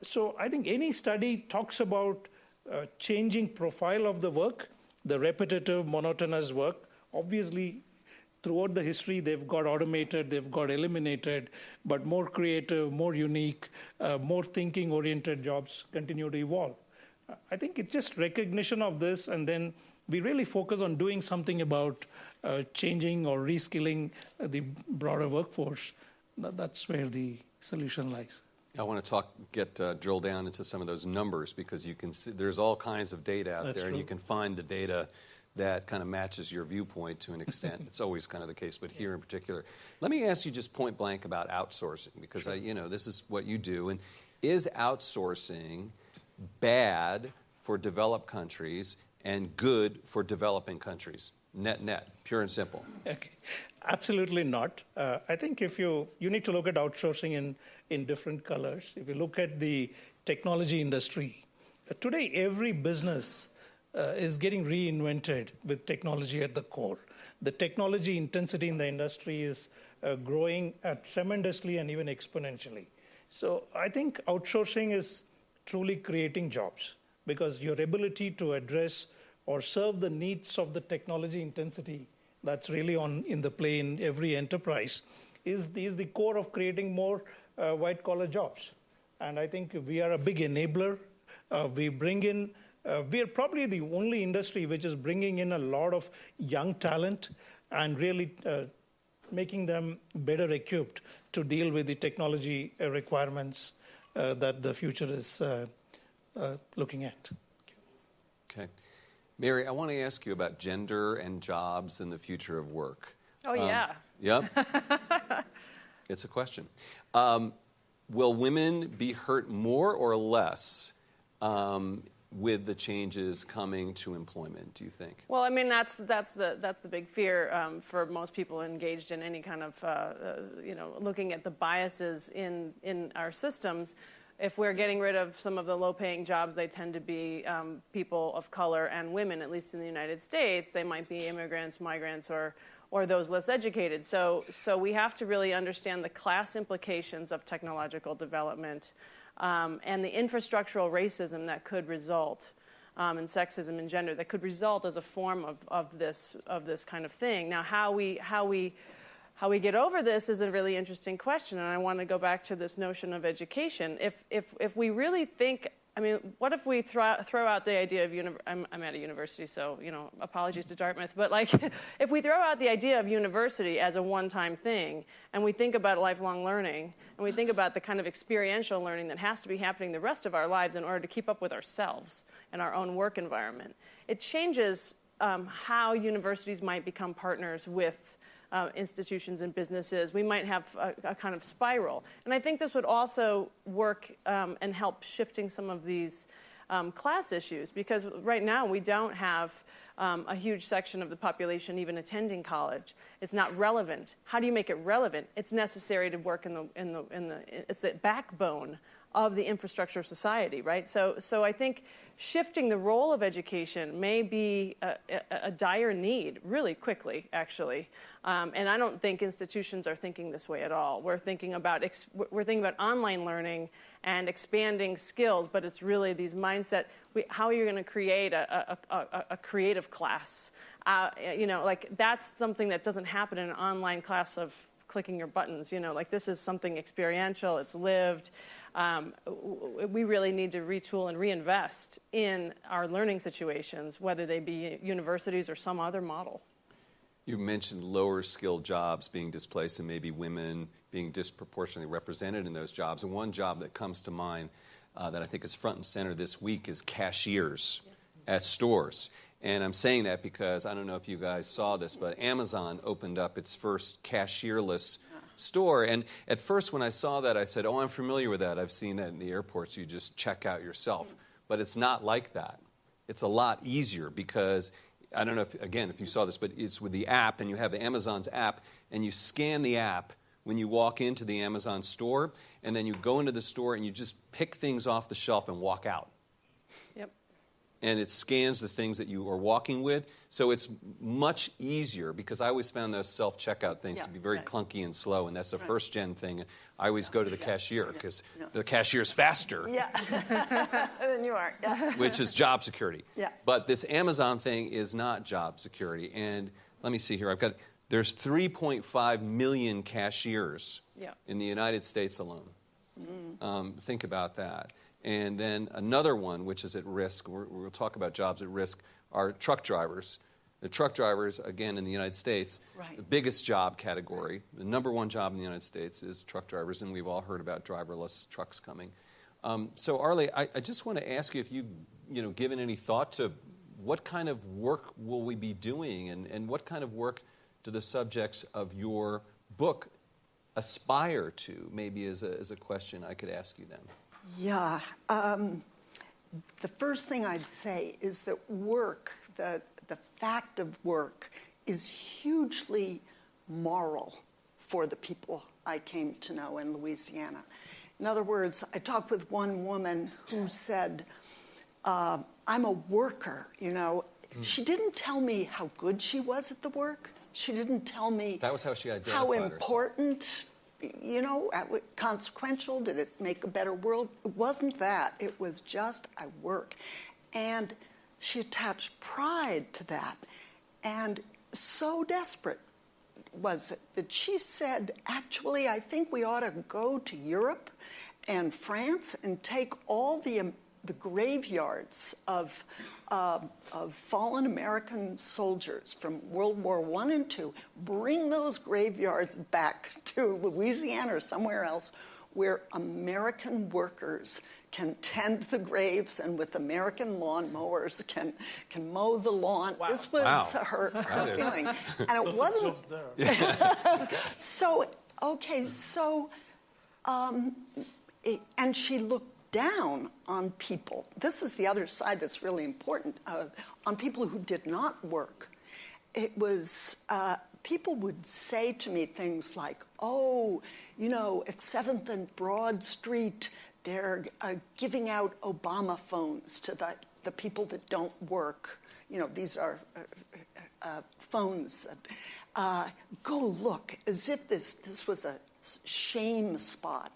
So I think any study talks about changing profile of the work, the repetitive, monotonous work. Obviously, throughout the history, they've got automated, they've got eliminated, but more creative, more unique, more thinking-oriented jobs continue to evolve. I think it's just recognition of this, and then we really focus on doing something about changing or reskilling the broader workforce. That's where the solution lies. I want to drill down into some of those numbers, because you can see there's all kinds of data out there, and you can find the data that kind of matches your viewpoint to an extent. It's always kind of the case, but here in particular. Let me ask you just point blank about outsourcing, because this is what you do. And is outsourcing bad for developed countries and good for developing countries? Net, pure and simple. Okay, absolutely not. I think if you need to look at outsourcing in different colors. If you look at the technology industry, today every business is getting reinvented with technology at the core. The technology intensity in the industry is growing tremendously and even exponentially. So I think outsourcing is truly creating jobs, because your ability to address or serve the needs of the technology intensity that's really in the play in every enterprise is the core of creating more white-collar jobs. And I think we are a big enabler. We are probably the only industry which is bringing in a lot of young talent and really making them better equipped to deal with the technology requirements that the future is looking at. Okay. Mary, I want to ask you about gender and jobs and the future of work. Oh, yeah. Yep. It's a question. Will women be hurt more or less with the changes coming to employment, do you think? Well, I mean, that's the big fear for most people engaged in any kind of, looking at the biases in our systems. If we're getting rid of some of the low-paying jobs, they tend to be people of color and women, at least in the United States. They might be immigrants, migrants, or those less educated. So we have to really understand the class implications of technological development and the infrastructural racism that could result, and sexism and gender that could result as a form of this kind of thing. Now, how we get over this is a really interesting question, and I want to go back to this notion of education. If we really think, I mean, what if we throw out the idea of I'm at a university, so apologies to Dartmouth, but if we throw out the idea of university as a one-time thing, and we think about lifelong learning, and we think about the kind of experiential learning that has to be happening the rest of our lives in order to keep up with ourselves and our own work environment, it changes how universities might become partners with institutions and businesses. We might have a kind of spiral. And I think this would also work and help shifting some of these class issues, because right now we don't have a huge section of the population even attending college. It's not relevant. How do you make it relevant? It's necessary to work it's the backbone of the infrastructure of society, right? So I think shifting the role of education may be a dire need really quickly, actually. And I don't think institutions are thinking this way at all. We're thinking about online learning and expanding skills, but it's really these mindset. How are you going to create a creative class? That's something that doesn't happen in an online class of clicking your buttons. This is something experiential. It's lived. We really need to retool and reinvest in our learning situations, whether they be universities or some other model. You mentioned lower skilled jobs being displaced and maybe women being disproportionately represented in those jobs. And one job that comes to mind that I think is front and center this week is cashiers at stores. And I'm saying that because I don't know if you guys saw this, but Amazon opened up its first cashierless store. And at first when I saw that, I said, oh, I'm familiar with that. I've seen that in the airports. You just check out yourself. But it's not like that. It's a lot easier because, I don't know if you saw this, but it's with the app, and you have Amazon's app, and you scan the app when you walk into the Amazon store, and then you go into the store and you just pick things off the shelf and walk out. Yep. And it scans the things that you are walking with. So it's much easier, because I always found those self-checkout things to be very clunky and slow, and that's a first-gen thing. I always go to the cashier because the cashier's faster. Yeah, than you are. Yeah. Which is job security. Yeah. But this Amazon thing is not job security. And let me see here. There's 3.5 million cashiers in the United States alone. Think about that. And then another one, which is at risk, we'll talk about jobs at risk, are truck drivers. The truck drivers, again, in the United States, the biggest job category, the number one job in the United States is truck drivers, and we've all heard about driverless trucks coming. So, Arlie, I just want to ask you if you've given any thought to what kind of work will we be doing, and what kind of work do the subjects of your book aspire to, maybe as a question I could ask you then. Yeah. The first thing I'd say is that work, the fact of work, is hugely moral for the people I came to know in Louisiana. In other words, I talked with one woman who said, I'm a worker, She didn't tell me how good she was at the work. She didn't tell me that was how she identified how important, consequential, did it make a better world? It wasn't that. It was just, I work. And she attached pride to that. And so desperate was it that she said, actually, I think we ought to go to Europe and France and take all the graveyards of fallen American soldiers from World War I and II, bring those graveyards back to Louisiana or somewhere else where American workers can tend the graves and with American lawnmowers can mow the lawn. Wow. This was her feeling. And it wasn't... and she looked down on people. This is the other side that's really important, on people who did not work. It was, people would say to me things like, at 7th and Broad Street, they're giving out Obama phones to the people that don't work. These are phones. Go look, as if this was a shame spot.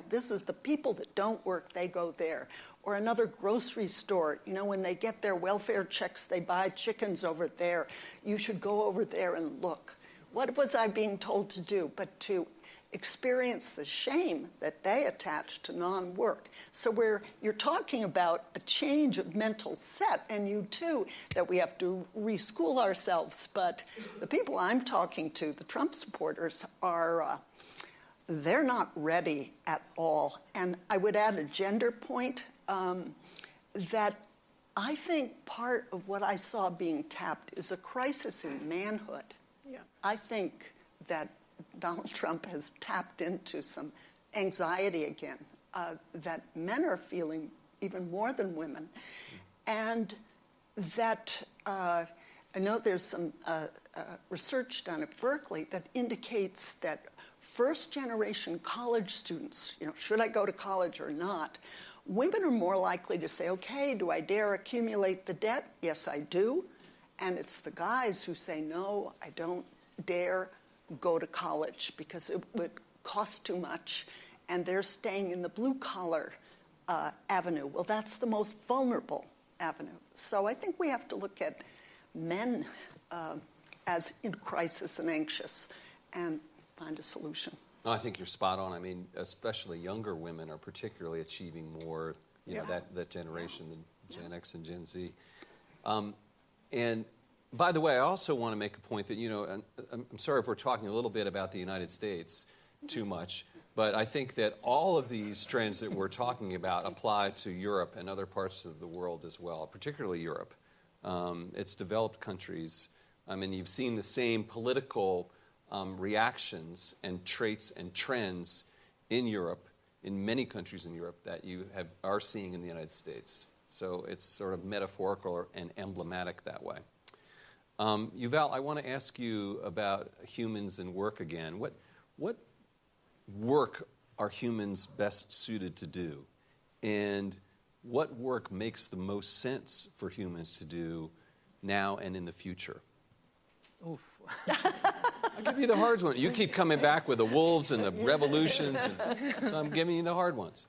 This is the people that don't work, they go there. Or another grocery store, when they get their welfare checks, they buy chickens over there. You should go over there and look. What was I being told to do but to experience the shame that they attach to non-work? So you're talking about a change of mental set, and you too, that we have to reschool ourselves. But the people I'm talking to, the Trump supporters, are... they're not ready at all. And I would add a gender point, that I think part of what I saw being tapped is a crisis in manhood. Yeah. I think that Donald Trump has tapped into some anxiety again, that men are feeling even more than women. And that I know there's some research done at Berkeley that indicates that first-generation college students, should I go to college or not, women are more likely to say, okay, do I dare accumulate the debt? Yes, I do. And it's the guys who say, no, I don't dare go to college because it would cost too much, and they're staying in the blue-collar avenue. Well, that's the most vulnerable avenue. So I think we have to look at men as in crisis and anxious and find a solution. No, I think you're spot on. I mean, especially younger women are particularly achieving more, that generation, the Gen X and Gen Z. And by the way, I also want to make a point that, I'm sorry if we're talking a little bit about the United States too much, but I think that all of these trends that we're talking about apply to Europe and other parts of the world as well, particularly Europe. It's developed countries. I mean, you've seen the same political reactions and traits and trends in Europe, in many countries in Europe, that you are seeing in the United States. So it's sort of metaphorical and emblematic that way. Yuval, I want to ask you about humans and work again. What work are humans best suited to do? And what work makes the most sense for humans to do now and in the future? Oof. I'll give you the hard one. You keep coming back with the wolves and the revolutions, and so I'm giving you the hard ones.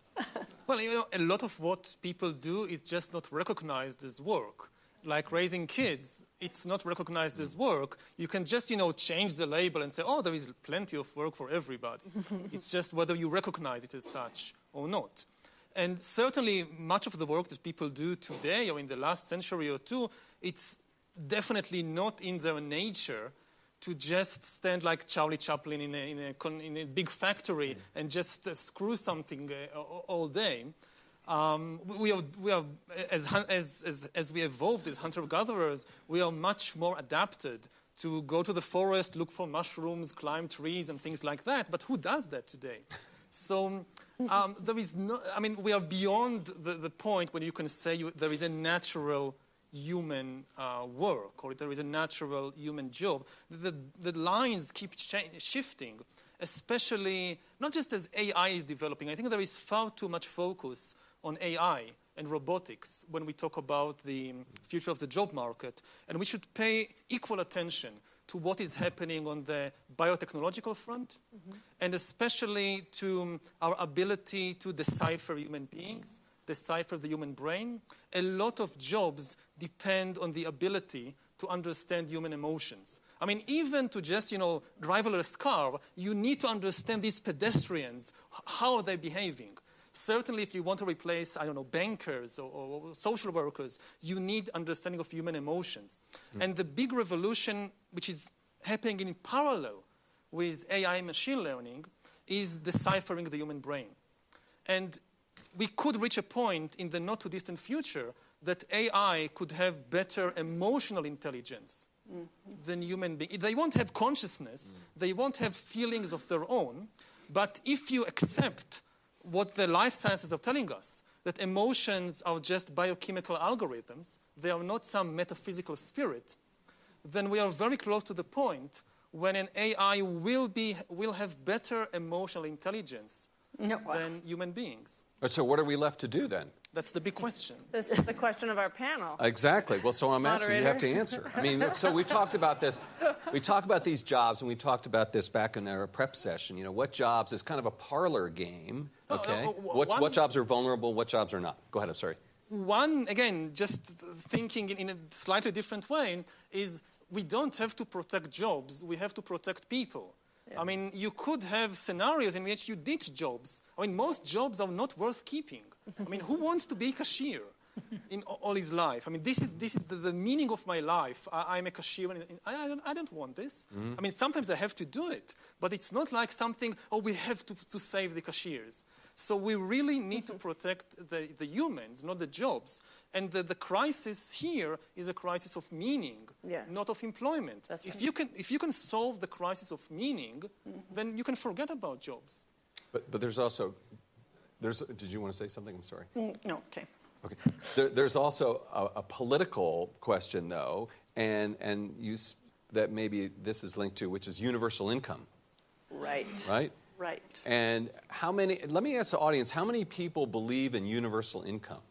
Well, a lot of what people do is just not recognized as work. Like raising kids, it's not recognized as work. You can just, change the label and say, oh, there is plenty of work for everybody. It's just whether you recognize it as such or not. And certainly much of the work that people do today or in the last century or two, it's definitely not in their nature to just stand like Charlie Chaplin in a big factory and just screw something all day. We are as we evolved as hunter-gatherers, we are much more adapted to go to the forest, look for mushrooms, climb trees, and things like that. But who does that today? So there is no. I mean, we are beyond the point when you can say there is a natural human work or there is a natural human job. The lines keep shifting, especially not just as AI is developing. I think there is far too much focus on AI and robotics when we talk about the future of the job market, and we should pay equal attention to what is happening on the biotechnological front, and especially to our ability to decipher human beings, decipher the human brain. A lot of jobs depend on the ability to understand human emotions. I mean, even to just, driverless car, you need to understand these pedestrians. How are they behaving? Certainly, if you want to replace, bankers or social workers, you need understanding of human emotions. And the big revolution, which is happening in parallel with AI and machine learning, is deciphering the human brain. And we could reach a point in the not-too-distant future that AI could have better emotional intelligence than human beings. They won't have consciousness. They won't have feelings of their own. But if you accept what the life sciences are telling us, that emotions are just biochemical algorithms, they are not some metaphysical spirit, then we are very close to the point when an AI will have better emotional intelligence than human beings. So what are we left to do then? That's the big question. This is the question of our panel. Exactly. Well, so I'm asking, you have to answer. I mean, so we talked about this. We talked about these jobs, and we talked about this back in our prep session. What jobs is kind of a parlor game, okay? What jobs are vulnerable, what jobs are not? Go ahead, I'm sorry. One, again, just thinking in a slightly different way, is we don't have to protect jobs. We have to protect people. Yeah. I mean, you could have scenarios in which you ditch jobs. I mean, most jobs are not worth keeping. I mean, who wants to be a cashier in all his life? I mean, this is the meaning of my life. I'm a cashier, and I don't want this. I mean, sometimes I have to do it, but it's not like something, we have to save the cashiers. So we really need to protect the humans, not the jobs. And the crisis here is a crisis of meaning, not of employment. That's right. If you can solve the crisis of meaning, then you can forget about jobs. But there's also, did you want to say something? I'm sorry. No, okay. Okay. There's also a political question, though, and that maybe this is linked to, which is universal income. Right. Right? Right. And let me ask the audience, how many people believe in universal income?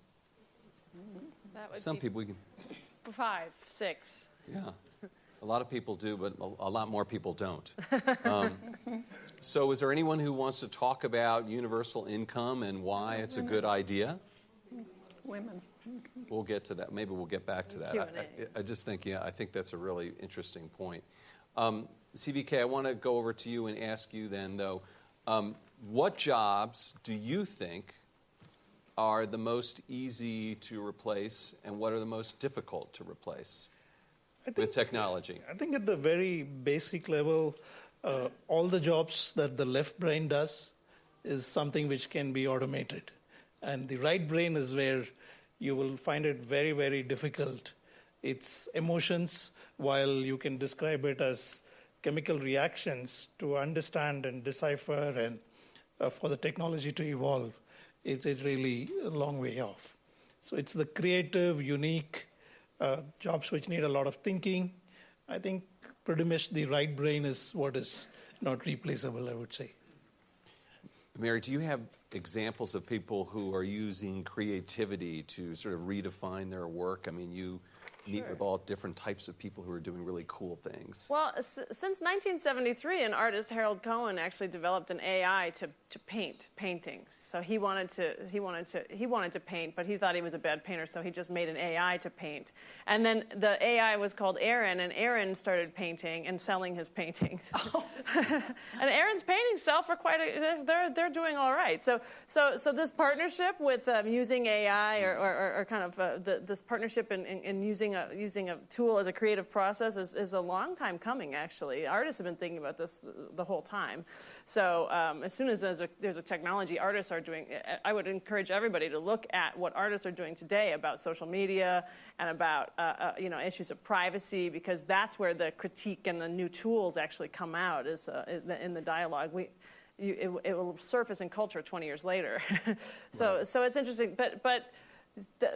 That would Some be people, we can... 5, 6. Yeah. A lot of people do, but a lot more people don't. So is there anyone who wants to talk about universal income and why it's a good idea? Women. We'll get to that. Maybe we'll get back to that. I just think, I think that's a really interesting point. CVK, I want to go over to you and ask you then, though, what jobs do you think are the most easy to replace and what are the most difficult to replace with technology? I think at the very basic level, all the jobs that the left brain does is something which can be automated. And the right brain is where you will find it very, very difficult. It's emotions, while you can describe it as chemical reactions, to understand and decipher and for the technology to evolve, it's really a long way off. So it's the creative, unique jobs which need a lot of thinking. I think pretty much the right brain is what is not replaceable, I would say. Mary, do you have examples of people who are using creativity to sort of redefine their work? I mean, you meet with all different types of people who are doing really cool things. Well, since 1973, an artist, Harold Cohen, actually developed an AI paint paintings. So he wanted to paint, but he thought he was a bad painter, so he just made an AI to paint. And then the AI was called Aaron, and Aaron started painting and selling his paintings. Oh. And Aaron's paintings sell for they're doing all right. So this partnership with using AI or kind of this partnership in using a tool as a creative process is a long time coming, actually. Artists have been thinking about this the whole time. So as soon as there's a technology artists are doing, I would encourage everybody to look at what artists are doing today about social media and about issues of privacy, because that's where the critique and the new tools actually come out is in the dialogue. It will surface in culture 20 years later. So it's interesting, but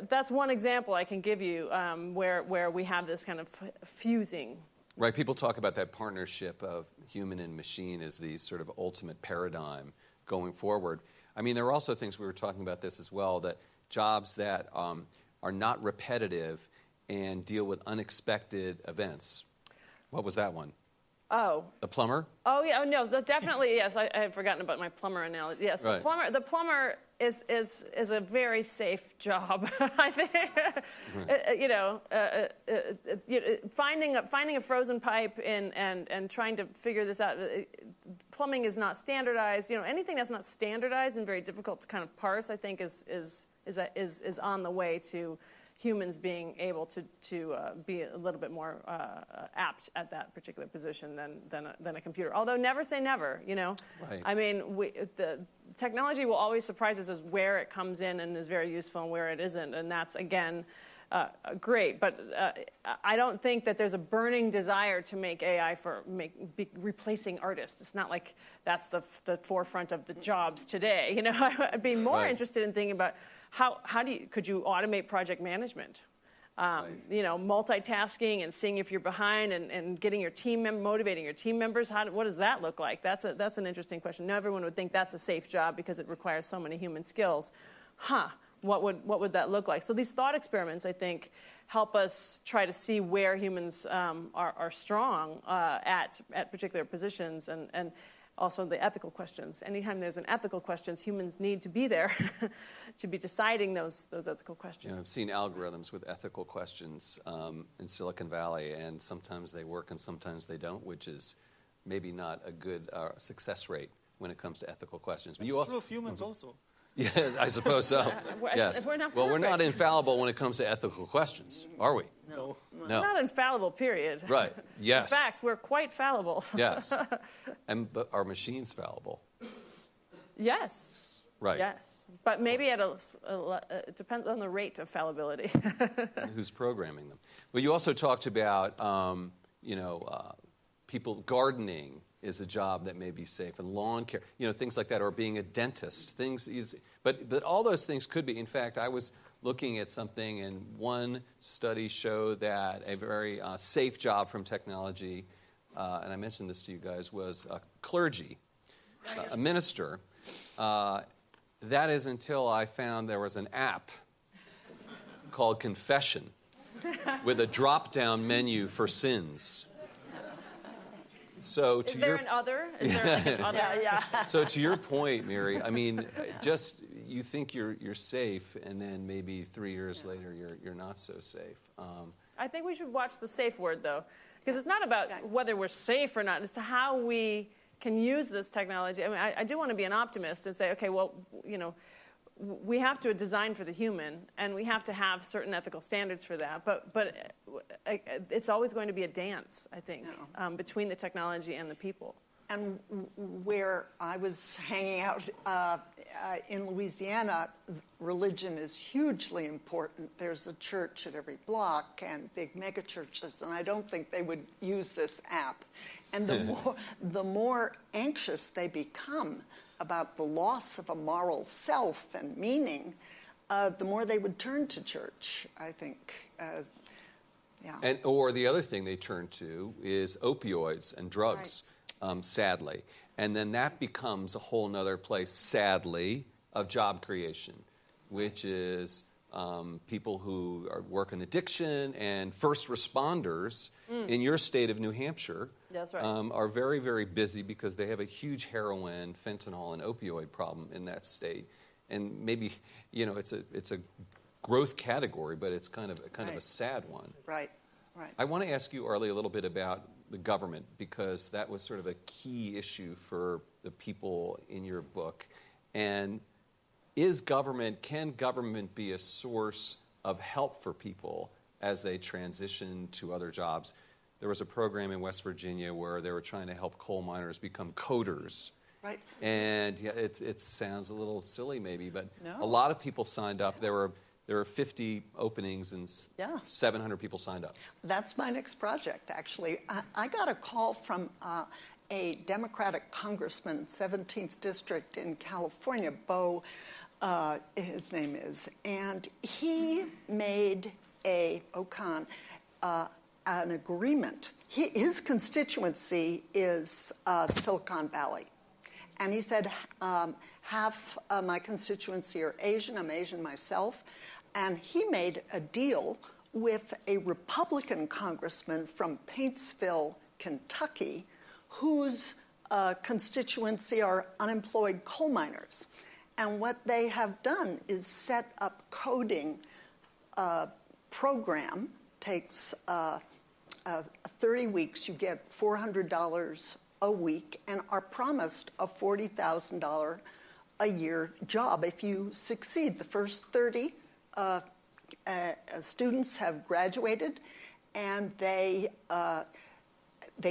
that's one example I can give you where we have this kind of fusing. Right, people talk about that partnership of human and machine as the sort of ultimate paradigm going forward. I mean, there are also things, we were talking about this as well, that jobs that are not repetitive and deal with unexpected events. What was that one? Oh. The plumber? Oh, yeah, no, definitely, yes. I had forgotten about my plumber analogy. Yes, right. The plumber is a very safe job, I think. Finding a frozen pipe and trying to figure this out. Plumbing is not standardized. Anything that's not standardized and very difficult to kind of parse, I think, is on the way to humans being able to be a little bit more apt at that particular position than a computer. Although never say never, Right. I mean, the technology will always surprise us as where it comes in and is very useful and where it isn't, and that's, again, great. But I don't think that there's a burning desire to make AI be replacing artists. It's not like that's the forefront of the jobs today. I'd be more interested in thinking about could you automate project management? Multitasking and seeing if you're behind and getting your motivating your team members. What does that look like? That's an interesting question. Now everyone would think that's a safe job because it requires so many human skills. What would that look like? So these thought experiments, I think, help us try to see where humans are strong at particular positions and also the ethical questions. Anytime there's an ethical questions, humans need to be there to be deciding those ethical questions. I've seen algorithms with ethical questions in Silicon Valley, and sometimes they work and sometimes they don't, which is maybe not a good success rate when it comes to ethical questions. But it's true of humans also. Yeah, I suppose so. Yes. We're not we're not infallible when it comes to ethical questions, are we? No. We're not infallible, period. Right. Yes. In fact, we're quite fallible. Yes. But are machines fallible? Yes. Right. Yes. But maybe it depends on the rate of fallibility. And who's programming them? Well, you also talked about, people gardening is a job that may be safe, and lawn care, things like that, or being a dentist. But all those things could be. In fact, I was looking at something, and one study showed that a very safe job from technology, and I mentioned this to you guys, was clergy, a minister. That is until I found there was an app called Confession with a drop-down menu for sins. So Is there an other? Yeah. So to your point, Mary, I mean, just you think you're safe, and then maybe 3 years later you're not so safe. I think we should watch the safe word, though, because it's not about whether we're safe or not. It's how we can use this technology. I mean, I do want to be an optimist and say, okay, well, we have to design for the human, and we have to have certain ethical standards for that. But it's always going to be a dance, I think, between the technology and the people. And where I was hanging out in Louisiana, religion is hugely important. There's a church at every block and big mega churches, and I don't think they would use this app. And the more anxious they become about the loss of a moral self and meaning, the more they would turn to church, I think. Or the other thing they turn to is opioids and drugs, sadly. And then that becomes a whole other place, sadly, of job creation, which is people who work in addiction and first responders in your state of New Hampshire That's right. are very, very busy because they have a huge heroin, fentanyl, and opioid problem in that state. And maybe, it's a growth category, but it's kind of a sad one. Right. I want to ask you, Arlie, a little bit about the government, because that was sort of a key issue for the people in your book. And can government be a source of help for people as they transition to other jobs? There was a program in West Virginia where they were trying to help coal miners become coders. Right. And it sounds a little silly maybe, but No. a lot of people signed up. There were 50 openings and 700 people signed up. That's my next project, actually. I got a call from a Democratic congressman, 17th District in California, Bo, his name is, and he made an agreement. His constituency is Silicon Valley. And he said, half my constituency are Asian, I'm Asian myself, and he made a deal with a Republican congressman from Paintsville, Kentucky, whose constituency are unemployed coal miners. And what they have done is set up coding program, takes 30 weeks, you get $400 a week, and are promised a $40,000 a year job if you succeed. The first 30 students have graduated, and they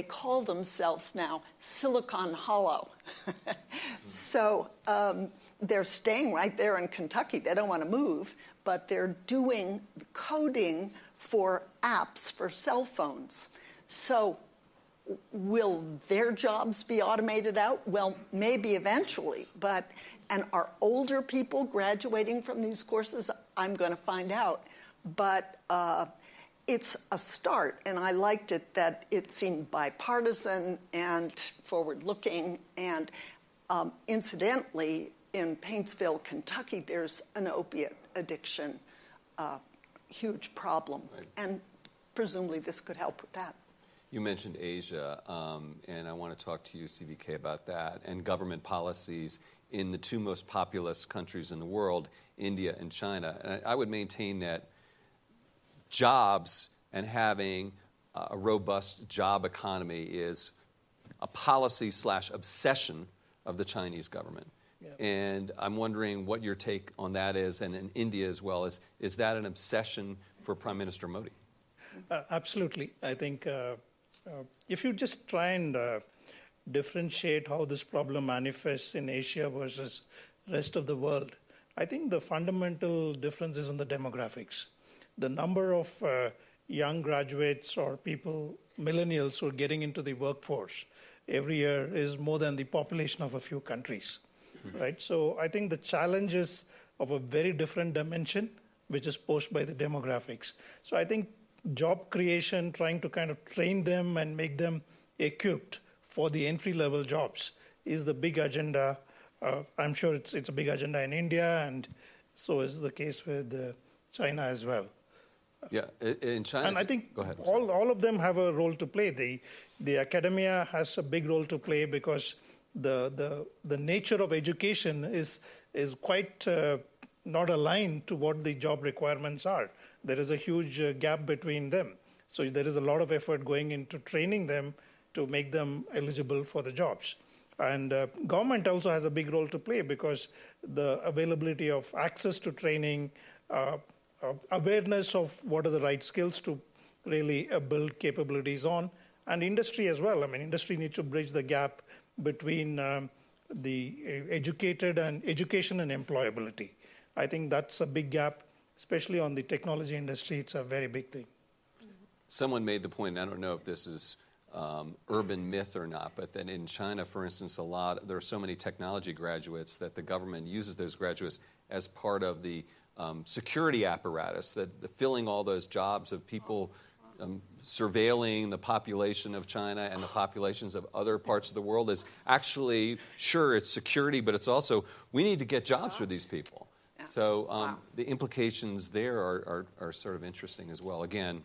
call themselves now Silicon Hollow. So they're staying right there in Kentucky. They don't want to move, but they're doing coding for apps for cell phones. So will their jobs be automated out? Well, maybe eventually, and are older people graduating from these courses? I'm going to find out. But it's a start, and I liked it that it seemed bipartisan and forward-looking. And incidentally, in Paintsville, Kentucky, there's an opiate addiction, huge problem. Right. And presumably this could help with that. You mentioned Asia, and I want to talk to you, CVK, about that, and government policies in the two most populous countries in the world, India and China. And I would maintain that jobs and having a robust job economy is a policy/obsession of the Chinese government. Yeah. And I'm wondering what your take on that is, and in India as well. Is that an obsession for Prime Minister Modi? Absolutely. I think if you just try and differentiate how this problem manifests in Asia versus rest of the world, I think the fundamental difference is in the demographics. The number of young graduates or people, millennials, who are getting into the workforce every year is more than the population of a few countries, right? So I think the challenge is of a very different dimension, which is posed by the demographics. So I think job creation, trying to kind of train them and make them equipped for the entry-level jobs is the big agenda. I'm sure it's a big agenda in India, and so is the case with China as well. Yeah, in China. And I think go ahead. all of them have a role to play. The academia has a big role to play because the nature of education is quite not aligned to what the job requirements are. There is a huge gap between them. So there is a lot of effort going into training them to make them eligible for the jobs. And government also has a big role to play because the availability of access to training, awareness of what are the right skills to really build capabilities on, and industry as well. I mean, industry needs to bridge the gap between the educated and education and employability. I think that's a big gap, especially on the technology industry. It's a very big thing. Someone made the point, and I don't know if this is urban myth or not, but that in China, for instance, there are so many technology graduates that the government uses those graduates as part of the security apparatus, that filling all those jobs of people surveilling the population of China and the populations of other parts of the world is actually, sure, it's security, but it's also, we need to get jobs for these people. Yeah. So the implications there are sort of interesting as well. Again,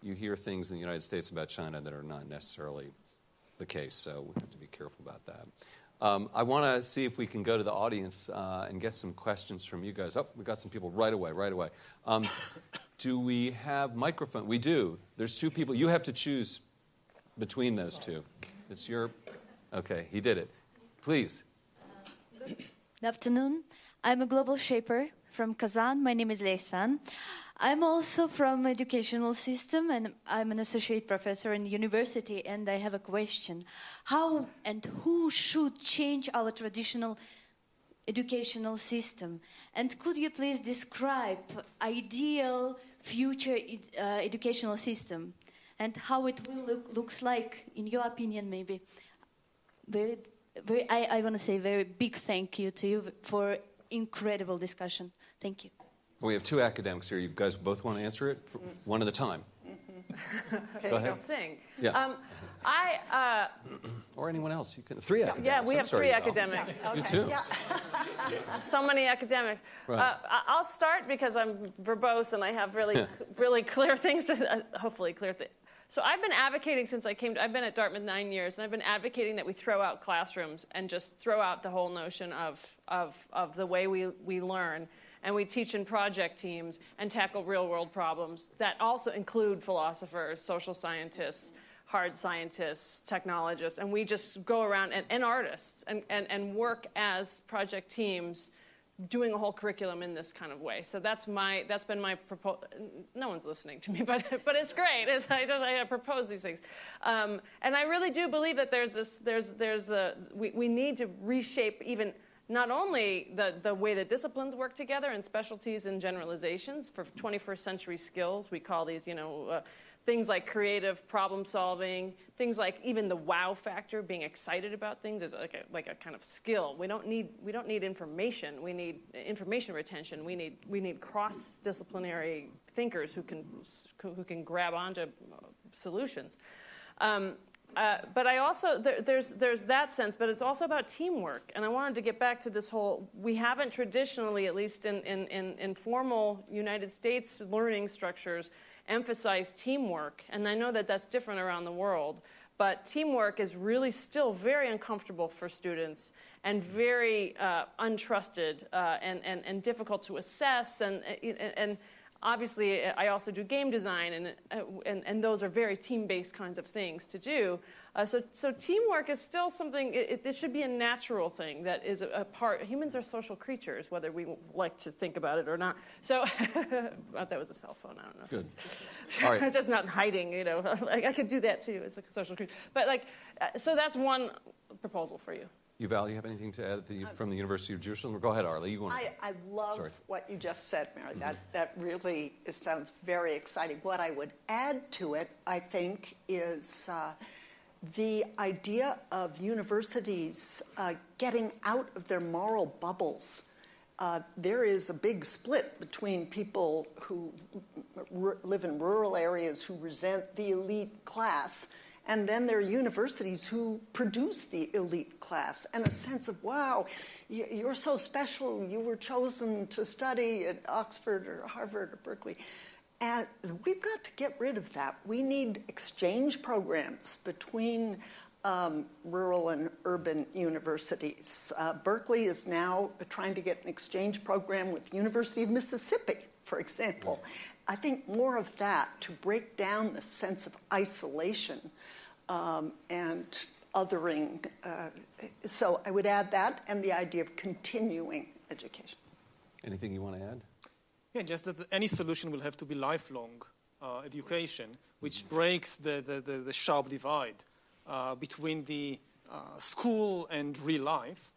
you hear things in the United States about China that are not necessarily the case, so we have to be careful about that. I want to see if we can go to the audience and get some questions from you guys. Oh, we got some people right away. Do we have microphone? We do. There's two people. You have to choose between those two. It's your... Okay, he did it. Please. Good afternoon. I'm a global shaper from Kazan. My name is Leysan. I'm also from educational system, and I'm an associate professor in university, and I have a question. How and who should change our traditional educational system? And could you please describe ideal future educational system and how it will looks like, in your opinion, maybe? I want to say very big thank you to you for incredible discussion. Thank you. We have two academics here. You guys both want to answer it? One at a time. Okay, Go ahead. I'll sing. Yeah. Or anyone else. You can. Three academics. Yeah, we have I'm sorry, three Yuval. academics. You too. Yeah. So many academics. Right. I'll start because I'm verbose and I have really clear things to, hopefully clear things. So I've been advocating since I've been at Dartmouth 9 years, and I've been advocating that we throw out classrooms and just throw out the whole notion of the way we learn. And we teach in project teams and tackle real-world problems that also include philosophers, social scientists, hard scientists, technologists, and we just go around, and artists, and work as project teams doing a whole curriculum in this kind of way. So that's been my proposal. No one's listening to me, but it's great. I propose these things, and I really do believe that we need to reshape even not only the way that disciplines work together and specialties and generalizations for 21st century skills. We call these, things like creative problem solving, things like even the wow factor, being excited about things is like a kind of skill. We don't need information. We need information retention. We need cross-disciplinary thinkers who can grab onto solutions. But I also, there's that sense, but it's also about teamwork. And I wanted to get back to this whole, we haven't traditionally, at least in formal United States learning structures, emphasized teamwork. And I know that that's different around the world. But teamwork is really still very uncomfortable for students and very untrusted and difficult to assess. And obviously, I also do game design, and those are very team-based kinds of things to do. So teamwork is still something, it should be a natural thing that is a part. Humans are social creatures, whether we like to think about it or not. So that was a cell phone, I don't know. Good. All right. Just not hiding, I could do that too as a social creature. But so that's one proposal for you. Yuval, you have anything to add from the University of Jerusalem? Go ahead, Arlie. I love what you just said, Mary. That really sounds very exciting. What I would add to it, I think, is the idea of universities getting out of their moral bubbles. There is a big split between people who live in rural areas who resent the elite class, and then there are universities who produce the elite class, and a sense of, wow, you're so special. You were chosen to study at Oxford or Harvard or Berkeley. And we've got to get rid of that. We need exchange programs between rural and urban universities. Berkeley is now trying to get an exchange program with University of Mississippi, for example. I think more of that to break down the sense of isolation and othering. So I would add that and the idea of continuing education. Anything you want to add? Yeah, just that any solution will have to be lifelong education, which breaks the sharp divide between the school and real life.